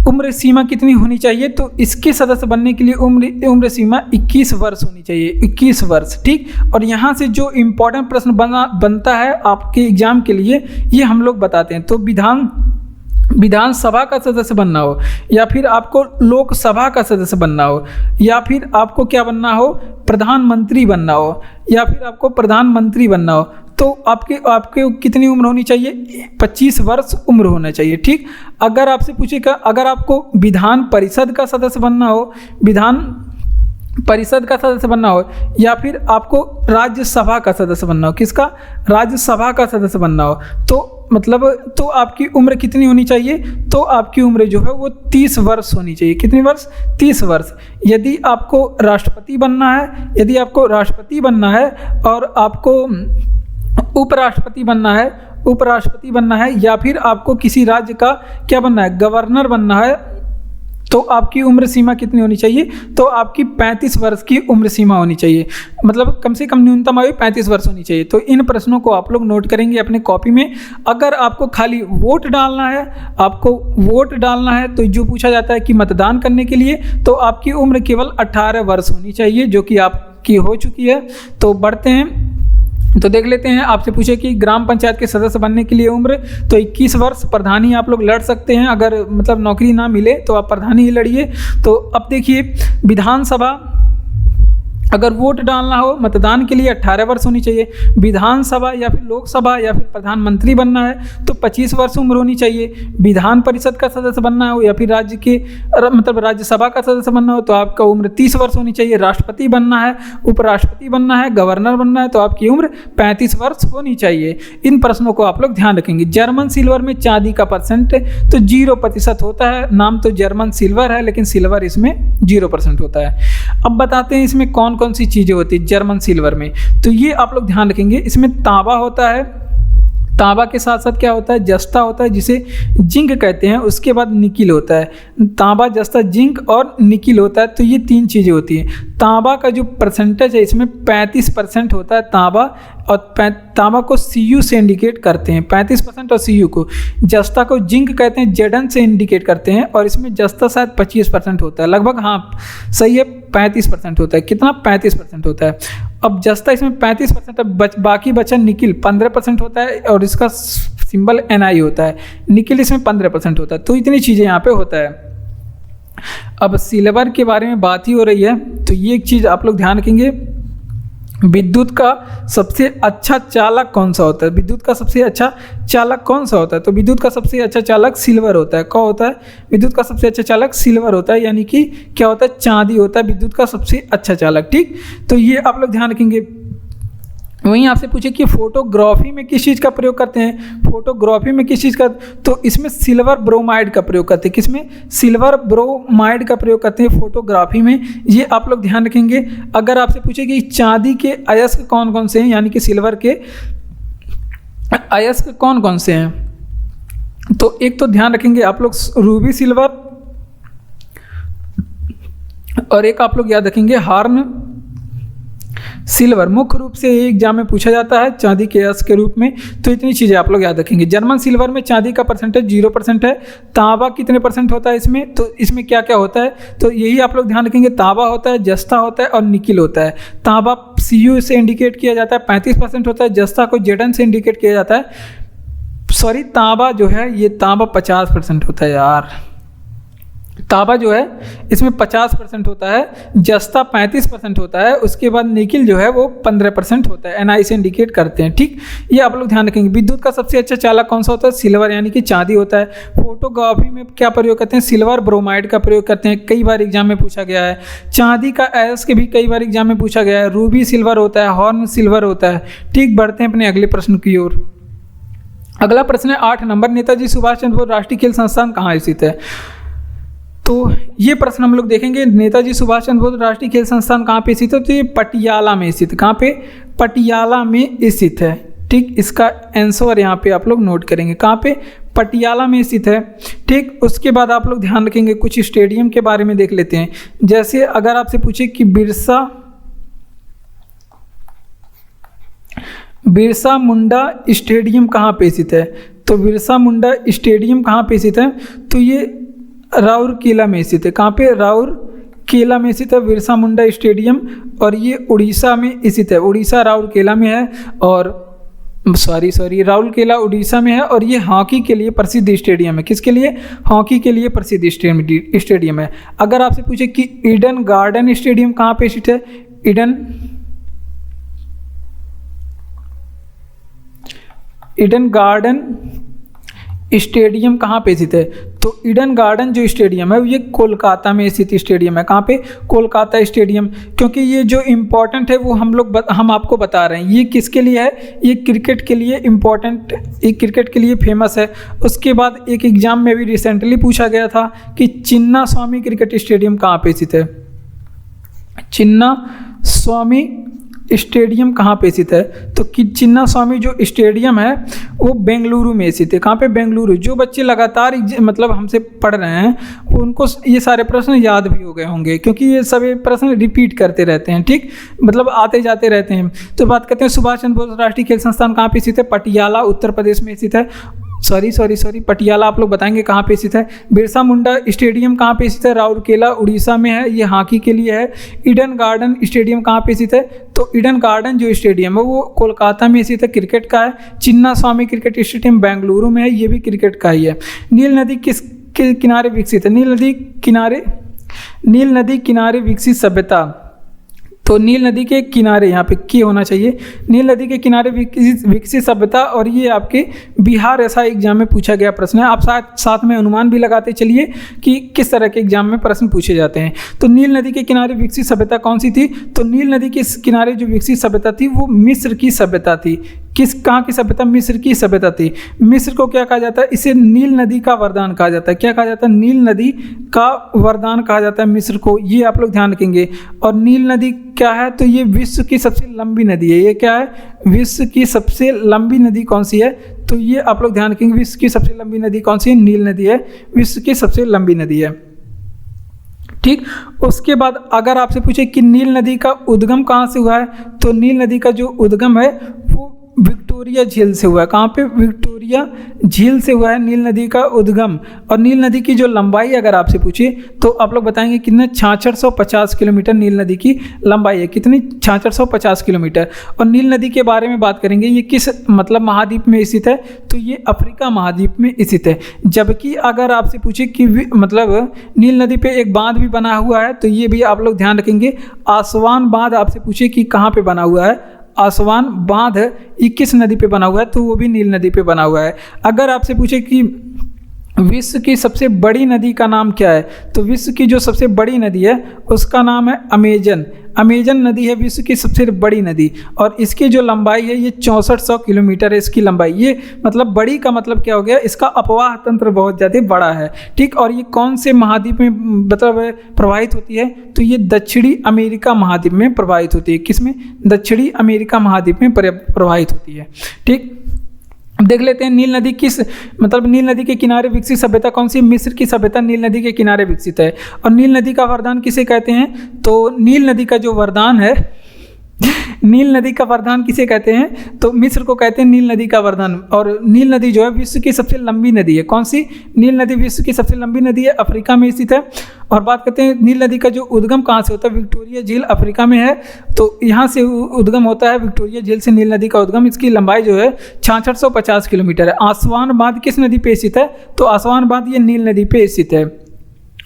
उम्र सीमा कितनी होनी चाहिए, तो इसके सदस्य बनने के लिए उम्र सीमा 21 वर्ष होनी चाहिए, 21 वर्ष। ठीक, और यहाँ से जो इम्पोर्टेंट प्रश्न बनता है आपके एग्जाम के लिए, ये हम लोग बताते हैं। तो विधानसभा का सदस्य बनना हो, या फिर आपको लोकसभा का सदस्य बनना हो, या फिर आपको क्या बनना हो, प्रधानमंत्री बनना हो, या फिर आपको प्रधानमंत्री बनना हो, तो आपके कितनी उम्र होनी चाहिए, 25 वर्ष उम्र होना चाहिए। ठीक, अगर आपसे पूछेगा, अगर आपको विधान परिषद का सदस्य बनना हो, विधान परिषद का सदस्य बनना हो, या फिर आपको राज्यसभा का सदस्य बनना हो, किसका, राज्यसभा का सदस्य बनना हो, तो मतलब तो आपकी उम्र कितनी होनी चाहिए, तो आपकी उम्र जो है वो 30 वर्ष होनी चाहिए। कितनी वर्ष, 30 वर्ष। यदि आपको राष्ट्रपति बनना है, यदि आपको राष्ट्रपति बनना है और आपको उपराष्ट्रपति बनना है, या फिर आपको किसी राज्य का क्या बनना है, गवर्नर बनना है, तो आपकी उम्र सीमा कितनी होनी चाहिए, तो आपकी 35 वर्ष की उम्र सीमा होनी चाहिए। मतलब कम से कम न्यूनतम आयु 35 वर्ष होनी चाहिए। तो इन प्रश्नों को आप लोग नोट करेंगे अपने कॉपी में। अगर आपको खाली वोट डालना है, तो जो पूछा जाता है कि मतदान करने के लिए, तो आपकी उम्र केवल 18 वर्ष होनी चाहिए, जो कि आपकी हो चुकी है। तो बढ़ते हैं, तो देख लेते हैं, आपसे पूछे कि ग्राम पंचायत के सदस्य बनने के लिए उम्र, तो 21 वर्ष। प्रधानी आप लोग लड़ सकते हैं, अगर मतलब नौकरी ना मिले तो आप प्रधानी ही लड़िए। तो अब देखिए, विधानसभा अगर वोट डालना हो, मतदान के लिए 18 वर्ष होनी चाहिए। विधानसभा या फिर लोकसभा या फिर प्रधानमंत्री बनना है तो 25 वर्ष उम्र होनी चाहिए। विधान परिषद का सदस्य बनना हो या फिर राज्य के मतलब राज्यसभा का सदस्य बनना हो तो आपका उम्र 30 वर्ष होनी चाहिए। राष्ट्रपति बनना है, उपराष्ट्रपति बनना है, गवर्नर बनना है तो आपकी उम्र 35 वर्ष होनी चाहिए। इन प्रश्नों को आप लोग ध्यान रखेंगे। जर्मन सिल्वर में चांदी का परसेंट तो 0% होता है। नाम तो जर्मन सिल्वर है लेकिन सिल्वर इसमें 0% होता है। अब बताते हैं इसमें कौन कौन सी चीजें होती है जर्मन सिल्वर में। तो ये आप लोग ध्यान रखेंगे, इसमें तांबा होता है, तांबा के साथ साथ क्या होता है, जस्ता होता है जिसे जिंक कहते हैं, उसके बाद निकिल होता है। तांबा, जस्ता, जिंक और निकिल होता है। तो ये 3 चीज़ें होती हैं। तांबा का जो परसेंटेज है इसमें 35% होता है तांबा, और तांबा को Cu से इंडिकेट करते हैं 35% और Cu को। जस्ता को जिंक कहते हैं, Zn से इंडिकेट करते हैं, और इसमें जस्ता शायद 25% होता है लगभग। हाँ सही है, 35% होता है। कितना, 35% होता है। अब जस्ता इसमें 35%, अब बाकी बचा निकिल 15% होता है, और इसका सिंबल Ni होता है। निकिल इसमें 15% होता है। तो इतनी चीज़ें यहाँ पे होता है। अब सिल्वर के बारे में बात ही हो रही है तो ये एक चीज़ आप लोग ध्यान रखेंगे, विद्युत का सबसे अच्छा चालक कौन सा होता है। विद्युत का सबसे अच्छा चालक कौन सा होता है, तो विद्युत का सबसे अच्छा चालक सिल्वर होता है। कौन होता है, विद्युत का सबसे अच्छा चालक सिल्वर होता है, यानी कि क्या होता है, चांदी होता है विद्युत का सबसे अच्छा चालक। ठीक, तो ये आप लोग ध्यान रखेंगे। वहीं आपसे पूछे कि फोटोग्राफी में किस चीज़ का प्रयोग करते हैं, फोटोग्राफी में किस चीज़ का, तो इसमें सिल्वर ब्रोमाइड का प्रयोग करते हैं। किसमें, सिल्वर ब्रोमाइड का प्रयोग करते हैं फोटोग्राफी में। ये आप लोग ध्यान रखेंगे। अगर आपसे पूछे कि चांदी के अयस्क कौन कौन से हैं, यानी कि सिल्वर के अयस्क कौन कौन से हैं, तो एक तो ध्यान रखेंगे आप लोग रूबी सिल्वर, और एक आप लोग याद रखेंगे हार्न सिल्वर। मुख्य रूप से एग्जाम में पूछा जाता है चांदी के अयस्क के रूप में। तो इतनी चीज़ें आप लोग याद रखेंगे। जर्मन सिल्वर में चांदी का परसेंटेज 0% है। तांबा कितने % होता है इसमें, तो इसमें क्या क्या होता है, तो यही आप लोग ध्यान रखेंगे। तांबा होता है, जस्ता होता है और निकिल होता है। तांबा Cu से इंडिकेट किया जाता है, 35% होता है। जस्ता को Zn से इंडिकेट किया जाता है। सॉरी, तांबा जो है ये तांबा 50% होता है यार। तांबा जो है इसमें 50% होता है, जस्ता 35% होता है, उसके बाद निकिल जो है वो 15% होता है। Ni से इंडिकेट करते हैं। ठीक, ये आप लोग ध्यान रखेंगे। विद्युत का सबसे अच्छा चालक कौन सा होता है, सिल्वर यानी कि चांदी होता है। फोटोग्राफी में क्या प्रयोग करते हैं, सिल्वर ब्रोमाइड का प्रयोग करते हैं, कई बार एग्जाम में पूछा गया है। चांदी का अयस्क भी कई बार एग्जाम में पूछा गया है। रूबी सिल्वर होता है, हॉर्न सिल्वर होता है। ठीक, बढ़ते हैं अपने अगले प्रश्न की ओर। अगला प्रश्न है 8 नंबर, नेताजी सुभाष चंद्र बोस राष्ट्रीय खेल संस्थान कहाँ स्थित है। तो ये प्रश्न हम लोग देखेंगे, नेताजी सुभाष चंद्र बोस राष्ट्रीय खेल संस्थान कहाँ पे स्थित है, तो ये पटियाला में स्थित। कहाँ पे, पटियाला में स्थित है। ठीक, इसका आंसर यहाँ पे आप लोग नोट करेंगे, कहाँ पे, पटियाला में स्थित है। ठीक, उसके बाद आप लोग ध्यान रखेंगे, कुछ स्टेडियम के बारे में देख लेते हैं। जैसे अगर आपसे पूछे कि बिरसा मुंडा स्टेडियम कहाँ पे स्थित है, तो बिरसा मुंडा स्टेडियम कहाँ पे स्थित है, तो ये राउरकेला में स्थित है। कहाँ पे? राउरकेला में स्थित है बिरसा मुंडा स्टेडियम, और ये उड़ीसा में स्थित है। उड़ीसा राउरकेला में है, और सॉरी राउरकेला उड़ीसा में है, और ये हॉकी के लिए प्रसिद्ध स्टेडियम है। किसके लिए? हॉकी के लिए प्रसिद्ध स्टेडियम है। अगर आपसे पूछे कि ईडन गार्डन स्टेडियम कहाँ पे स्थित है, ईडन गार्डन स्टेडियम कहाँ पे स्थित है, तो ईडन गार्डन जो स्टेडियम है ये कोलकाता में स्थित स्टेडियम है। कहाँ पे? कोलकाता स्टेडियम। क्योंकि ये जो इम्पोर्टेंट है वो हम आपको बता रहे हैं। ये किसके लिए है? ये क्रिकेट के लिए इम्पोर्टेंट, ये क्रिकेट के लिए फेमस है। उसके बाद एक एग्जाम में भी रिसेंटली पूछा गया था कि चिन्ना स्वामी क्रिकेट स्टेडियम कहाँ पे स्थित है। चिन्ना स्वामी स्टेडियम कहाँ पे स्थित है, तो कि चिन्ना स्वामी जो स्टेडियम है वो बेंगलुरु में स्थित है। कहाँ पे? बेंगलुरु। जो बच्चे लगातार मतलब हमसे पढ़ रहे हैं उनको ये सारे प्रश्न याद भी हो गए होंगे, क्योंकि ये सभी प्रश्न रिपीट करते रहते हैं, ठीक, मतलब आते जाते रहते हैं। तो बात करते हैं सुभाष चंद्र बोस राष्ट्रीय खेल संस्थान कहाँ पे स्थित है, पटियाला उत्तर प्रदेश में स्थित है। सॉरी पटियाला आप लोग बताएंगे कहाँ पे स्थित है। बिरसा मुंडा स्टेडियम कहाँ पे स्थित है, राउरकेला उड़ीसा में है, ये हॉकी के लिए है। ईडन गार्डन स्टेडियम कहाँ पे स्थित है, तो ईडन गार्डन जो स्टेडियम है वो कोलकाता में स्थित है, क्रिकेट का है। चिन्ना स्वामी क्रिकेट स्टेडियम बेंगलुरु में है, ये भी क्रिकेट का ही है। नील नदी किसके किनारे विकसित है, नील नदी किनारे विकसित सभ्यता, तो नील नदी के किनारे, यहाँ पे की होना चाहिए, नील नदी के किनारे विकसित सभ्यता, और ये आपके बिहार ऐसा एग्जाम में पूछा गया प्रश्न है। आप साथ में अनुमान भी लगाते चलिए कि किस तरह के एग्जाम में प्रश्न पूछे जाते हैं। तो नील नदी के किनारे विकसित सभ्यता कौन सी थी, तो नील नदी के किनारे जो विकसित सभ्यता थी वो मिस्र की सभ्यता थी। कहाँ की सभ्यता? मिस्र की सभ्यता थी। मिस्र को क्या कहा जाता है? इसे नील नदी का वरदान कहा जाता है। क्या कहा जाता है? नील नदी का वरदान कहा जाता है मिस्र को, ये आप लोग ध्यान रखेंगे। और नील नदी क्या है, तो ये विश्व की सबसे लंबी नदी है। ये क्या है? विश्व की सबसे लंबी नदी कौन सी है, तो ये आप लोग ध्यान रखेंगे। विश्व की सबसे लंबी नदी कौन सी है? नील नदी है, विश्व की सबसे लंबी नदी है, ठीक। उसके बाद अगर आपसे पूछे कि नील नदी का उद्गम कहाँ से हुआ है, तो नील नदी का जो उद्गम है वो विक्टोरिया झील से हुआ है। कहाँ पे? विक्टोरिया झील से हुआ है नील नदी का उद्गम। और नील नदी की जो लंबाई अगर आपसे पूछे तो आप लोग बताएंगे कितने, 6650 किलोमीटर नील नदी की लंबाई है। कितनी? 6650 किलोमीटर। और नील नदी के बारे में बात करेंगे, ये किस मतलब महाद्वीप में स्थित है, तो ये अफ्रीका महाद्वीप में स्थित है। जबकि अगर आपसे पूछे कि मतलब नील नदी पे एक बांध भी बना हुआ है, तो ये भी आप लोग ध्यान रखेंगे। आसवान बांध आपसे पूछे कि कहाँ पे बना हुआ है, आसवान बांध ये किस नदी पे बना हुआ है, तो वो भी नील नदी पे बना हुआ है। अगर आपसे पूछे कि विश्व की सबसे बड़ी नदी का नाम क्या है, तो विश्व की जो सबसे बड़ी नदी है उसका नाम है अमेजन। अमेजन नदी है विश्व की सबसे बड़ी नदी, और इसकी जो लंबाई है ये 6400 किलोमीटर है इसकी लंबाई। ये मतलब बड़ी का मतलब क्या हो गया, इसका अपवाह तंत्र बहुत ज़्यादा बड़ा है, ठीक। और ये कौन से महाद्वीप में मतलब प्रवाहित होती है, तो ये दक्षिणी अमेरिका महाद्वीप में प्रवाहित होती है। किसमें? दक्षिणी अमेरिका महाद्वीप में प्रवाहित होती है, ठीक। देख लेते हैं नील नदी किस मतलब नील नदी के किनारे विकसित सभ्यता कौन सी? मिस्र की सभ्यता नील नदी के किनारे विकसित है। और नील नदी का वरदान किसे कहते हैं, तो नील नदी का जो वरदान है, नील नदी का वरदान किसे कहते हैं, तो मिस्र को कहते हैं नील नदी का वरदान। और नील नदी जो है विश्व की सबसे लंबी नदी है। कौन सी? नील नदी विश्व की सबसे लंबी नदी है, अफ्रीका में स्थित है। और बात करते हैं नील नदी का जो उद्गम कहाँ से होता है, विक्टोरिया झील अफ्रीका में है, तो यहाँ से उद्गम होता है, विक्टोरिया झील से नील नदी का उद्गम। इसकी लंबाई जो है 6650 किलोमीटर है। आसवान बांध किस नदी पे स्थित है, तो आसवान बांध ये नील नदी पे स्थित है।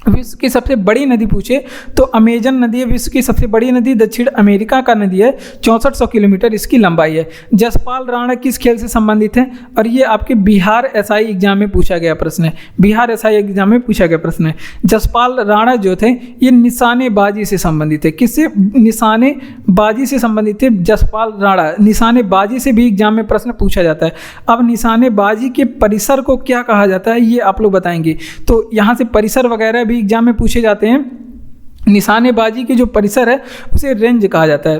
विश्व की सबसे बड़ी नदी पूछे तो अमेजन नदी है विश्व की सबसे बड़ी नदी, दक्षिण अमेरिका का नदी है, 6400 किलोमीटर इसकी लंबाई है। जसपाल राणा किस खेल से संबंधित है, और ये आपके बिहार एसआई एग्जाम में पूछा गया प्रश्न है। बिहार एसआई एग्जाम में पूछा गया प्रश्न है। जसपाल राणा जो थे ये निशानेबाजी से संबंधित है। किससे? निशानेबाजी से संबंधित थे जसपाल राणा। निशानेबाजी से भी एग्जाम में प्रश्न पूछा जाता है। अब निशानेबाजी के परिसर को क्या कहा जाता है, ये आप लोग बताएंगे। तो यहाँ से परिसर वगैरह भी एग्जाम में पूछे जाते हैं। निशानेबाजी के जो परिसर है उसे रेंज कहा जाता है।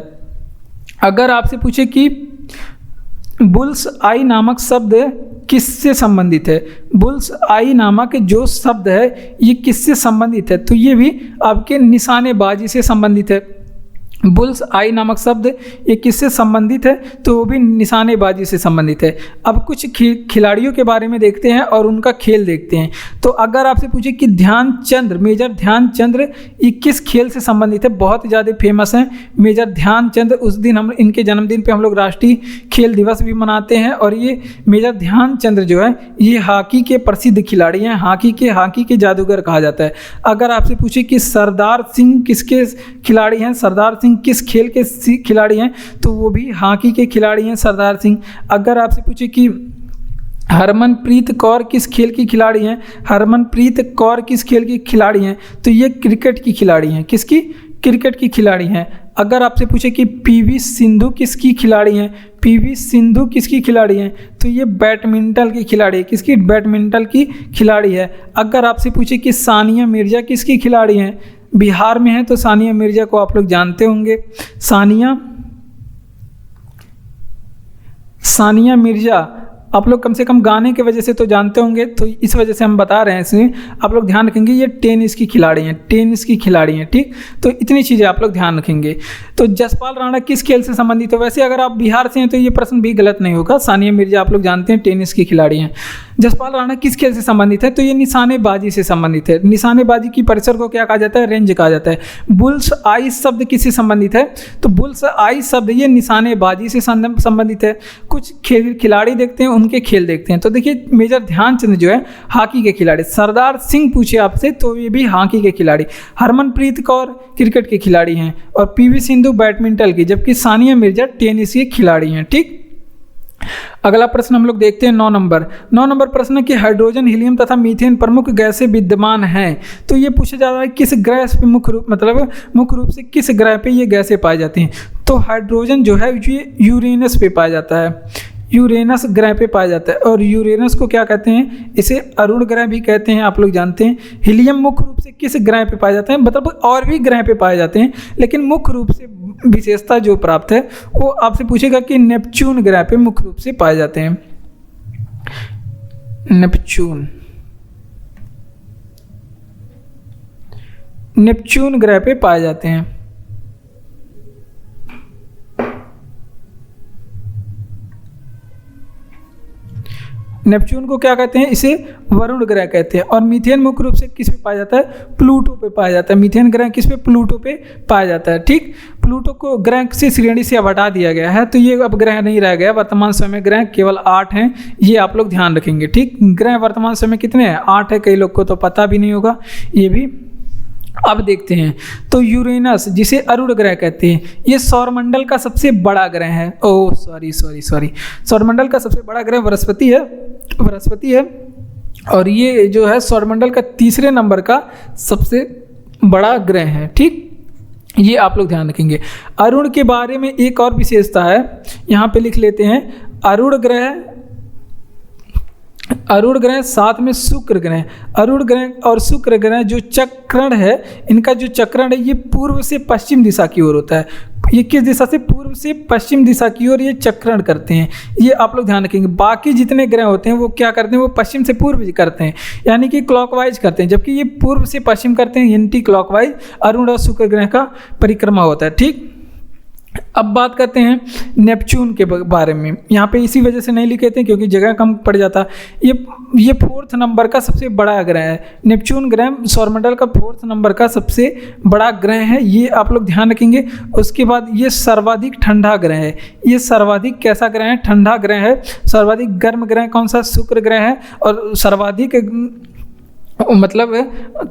अगर आपसे पूछे कि बुल्स आई नामक शब्द किससे संबंधित है, बुल्स आई नामक जो शब्द है ये किससे संबंधित है, तो ये भी आपके निशानेबाजी से संबंधित है। बुल्स आई नामक शब्द ये किससे संबंधित है? तो वो भी निशानेबाजी से संबंधित है। अब कुछ खिलाड़ियों के बारे में देखते हैं और उनका खेल देखते हैं। तो अगर आपसे पूछे कि ध्यानचंद, मेजर ध्यानचंद ये किस खेल से संबंधित है? बहुत ज़्यादा फेमस हैं मेजर ध्यानचंद। उस दिन हम इनके जन्मदिन पे हम लोग राष्ट्रीय खेल दिवस भी मनाते हैं। और ये मेजर ध्यानचंद जो है ये हॉकी के प्रसिद्ध खिलाड़ी हैं, हॉकी के जादूगर कहा जाता है। अगर आपसे पूछे कि सरदार सिंह किसके खिलाड़ी हैं, सरदार सिंह किस खेल के खिलाड़ी हैं? तो वो भी हॉकी के खिलाड़ी हैं सरदार सिंह। अगर आपसे पूछे कि हरमनप्रीत कौर किस खेल की खिलाड़ी हैं? हरमनप्रीत कौर किस खेल की खिलाड़ी हैं? तो ये क्रिकेट की खिलाड़ी हैं। किसकी? क्रिकेट की खिलाड़ी हैं। अगर आपसे पूछे कि पीवी सिंधु किसकी खिलाड़ी हैं? पीवी सिंधु किसकी खिलाड़ी हैं? तो ये बैडमिंटन की खिलाड़ी है। किसकी? बैडमिंटन की खिलाड़ी है। अगर आपसे पूछे कि सानिया मिर्जा किसकी खिलाड़ी हैं? बिहार में है तो सानिया मिर्जा को आप लोग जानते होंगे। सानिया मिर्जा आप लोग कम से कम गाने की वजह से तो जानते होंगे, तो इस वजह से हम बता रहे हैं। इसमें आप लोग ध्यान रखेंगे ये टेनिस की खिलाड़ी हैं, टेनिस की खिलाड़ी हैं। ठीक, तो इतनी चीज़ें आप लोग ध्यान रखेंगे। तो जसपाल राणा किस खेल से संबंधित है? वैसे अगर आप बिहार से हैं तो ये प्रश्न भी गलत नहीं होगा। सानिया मिर्जा आप लोग जानते हैं टेनिस की खिलाड़ी हैं। जसपाल राणा किस खेल से संबंधित है? तो ये निशानेबाजी से संबंधित है। निशानेबाजी की परिसर को क्या कहा जाता है? रेंज कहा जाता है। बुल्स आई शब्द किससे संबंधित है? तो बुल्स आई शब्द ये निशानेबाजी से संबंधित है। कुछ खिलाड़ी देखते हैं, उनके खेल देखते हैं। तो देखिए मेजर ध्यानचंद जो है हॉकी के खिलाड़ी, सरदार सिंह पूछे आपसे तो ये भी हॉकी के खिलाड़ी, हरमनप्रीत कौर क्रिकेट के खिलाड़ी हैं और पीवी सिंधु बैडमिंटन की, जबकि सानिया मिर्जा टेनिस की खिलाड़ी हैं। ठीक, अगला प्रश्न हम लोग देखते हैं 9 नंबर प्रश्न कि हाइड्रोजन, हीलियम तथा मीथेन प्रमुख गैसें विद्यमान हैं। तो ये पूछा जा रहा है किस ग्रह पे मुख्य रूप से किस ग्रह पे ये गैसें पाई जाती हैं? तो हाइड्रोजन जो है ये यूरेनस पे पाया जाता है, यूरेनस ग्रह पे पाया जाता है। और यूरेनस को क्या कहते हैं? इसे अरुण ग्रह भी कहते हैं, आप लोग जानते हैं। हीलियम मुख्य रूप से किस ग्रह पे पाया जाता है? मतलब और भी ग्रह पे पाए जाते हैं, लेकिन मुख्य रूप से विशेषता जो प्राप्त है वो आपसे पूछेगा कि नेपच्यून ग्रह पे मुख्य रूप से पाए जाते हैं। नेपच्यून ग्रह पे पाए जाते हैं। नेपच्यून को क्या कहते हैं? इसे वरुण ग्रह कहते हैं। और मीथेन मुख्य रूप से किस पे पाया जाता है? प्लूटो पे पाया जाता है। मीथेन ग्रह किस पे? प्लूटो पे पाया जाता है। ठीक, प्लूटो को ग्रह से श्रेणी से अब हटा दिया गया है, तो ये अब ग्रह नहीं रह गया। वर्तमान समय में ग्रह केवल 8 हैं, ये आप लोग ध्यान रखेंगे। ठीक, ग्रह वर्तमान समय कितने हैं? 8 है। कई लोग को तो पता भी नहीं होगा ये भी। अब देखते हैं तो यूरेनस जिसे अरुण ग्रह कहते हैं ये सौरमंडल का सबसे बड़ा ग्रह है। ओह सॉरी सौरमंडल का सबसे बड़ा ग्रह बृहस्पति है। और ये जो है सौरमंडल का तीसरे नंबर का सबसे बड़ा ग्रह है। ठीक, ये आप लोग ध्यान रखेंगे। अरुण के बारे में एक और विशेषता है, यहाँ पे लिख लेते हैं। अरुण ग्रह साथ में शुक्र ग्रह, अरुण ग्रह और शुक्र ग्रह जो चक्रण है, इनका जो चक्रण है ये पूर्व से पश्चिम दिशा की ओर होता है। ये किस दिशा से? पूर्व से पश्चिम दिशा की ओर ये चक्रण करते हैं, ये आप लोग ध्यान रखेंगे। बाकी जितने ग्रह होते हैं वो क्या करते हैं? वो पश्चिम से पूर्व करते हैं, यानी कि क्लॉकवाइज करते हैं, जबकि ये पूर्व से पश्चिम करते हैं, एंटी क्लॉकवाइज अरुण और शुक्र ग्रह का परिक्रमा होता है। ठीक, अब बात करते हैं नेपच्यून के बारे में। यहाँ पे इसी वजह से नहीं लिखे थे क्योंकि जगह कम पड़ जाता। ये 4th नंबर का सबसे बड़ा ग्रह है। नेपच्यून ग्रह सौरमंडल का 4th नंबर का सबसे बड़ा ग्रह है, ये आप लोग ध्यान रखेंगे। उसके बाद ये सर्वाधिक ठंडा ग्रह है। ये सर्वाधिक कैसा ग्रह है? ठंडा ग्रह है। सर्वाधिक गर्म ग्रह कौन सा? शुक्र ग्रह है। और सर्वाधिक मतलब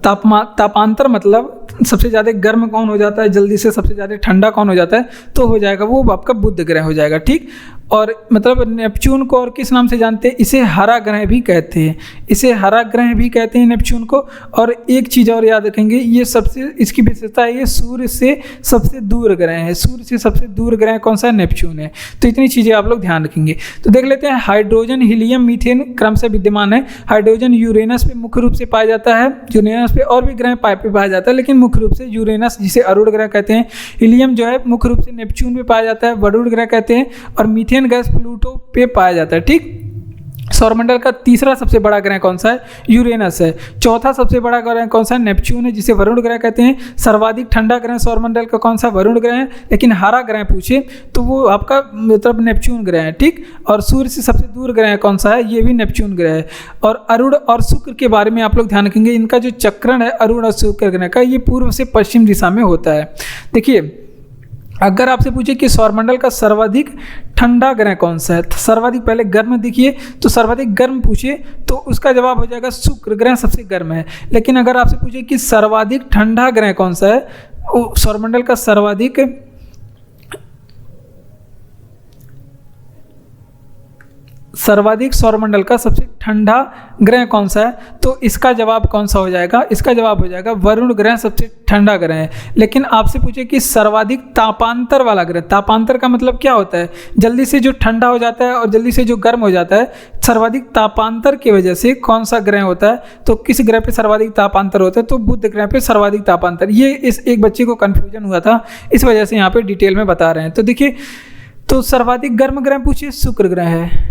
तापांतर, मतलब सबसे ज़्यादा गर्म कौन हो जाता है, जल्दी से सबसे ज़्यादा ठंडा कौन हो जाता है? तो हो जाएगा वो आपका बुध ग्रह हो जाएगा। ठीक, और मतलब नेपच्यून को और किस नाम से जानते हैं? इसे हरा ग्रह भी कहते हैं, इसे हरा ग्रह भी कहते हैं नेपच्यून को। और एक चीज़ और याद रखेंगे, ये सबसे इसकी विशेषता है ये सूर्य से सबसे दूर ग्रह है। सूर्य से सबसे दूर ग्रह कौन सा है? नेपच्यून है। तो इतनी चीज़ें आप लोग ध्यान रखेंगे। तो देख लेते हैं, हाइड्रोजन, हीलियम, मीथेन क्रम से विद्यमान है। हाइड्रोजन यूरेनस पे मुख्य रूप से पाया जाता है, यूरेनस पे और भी ग्रह पे पाया जाता है, लेकिन मुख्य रूप से यूरेनस जिसे अरुण ग्रह कहते हैं। हीलियम जो है मुख्य रूप से नेपच्यून पे पाया जाता है, वरुण ग्रह कहते हैं। और मीथेन गैस प्लूटो पे पाया जाता है। ठीक, सौरमंडल का तीसरा सबसे बड़ा ग्रह कौन सा है? यूरेनस है। चौथा सबसे बड़ा ग्रह कौन सा है? नेपच्यून है, जिसे वरुण ग्रह कहते हैं। सर्वाधिक ठंडा ग्रह सौरमंडल का कौन सा? वरुण ग्रह है। लेकिन हरा ग्रह पूछे तो वो आपका मतलब नेपच्यून ग्रह है, ठीक। और सूर्य से सबसे दूर ग्रह कौन सा है? ये भी नेपच्यून ग्रह है। और अरुण और शुक्र के बारे में आप लोग ध्यान रखेंगे, इनका जो चक्रण है अरुण और शुक्र ग्रह का, ये पूर्व से पश्चिम दिशा में होता है। देखिए, अगर आपसे पूछे कि सौरमंडल का सर्वाधिक ठंडा ग्रह कौन सा है, सर्वाधिक पहले गर्म देखिए, तो सर्वाधिक गर्म पूछे तो उसका जवाब हो जाएगा शुक्र ग्रह सबसे गर्म है। लेकिन अगर आपसे पूछे कि सर्वाधिक ठंडा ग्रह कौन सा है, सौरमंडल का सर्वाधिक सौरमंडल का सबसे ठंडा ग्रह कौन सा है, तो इसका जवाब कौन सा हो जाएगा? इसका जवाब हो जाएगा वरुण ग्रह सबसे ठंडा ग्रह है। लेकिन आपसे पूछे कि सर्वाधिक तापांतर वाला ग्रह, तापांतर का मतलब क्या होता है? जल्दी से जो ठंडा हो जाता है और जल्दी से जो गर्म हो जाता है, सर्वाधिक तापांतर की वजह से कौन सा ग्रह होता है? तो किस ग्रह पे सर्वाधिक तापांतर होता है? तो बुध ग्रह पे सर्वाधिक तापांतर। ये इस एक बच्चे को कन्फ्यूजन हुआ था, इस वजह से यहाँ पे डिटेल में बता रहे हैं। तो देखिए, तो सर्वाधिक गर्म ग्रह पूछिए शुक्र ग्रह है,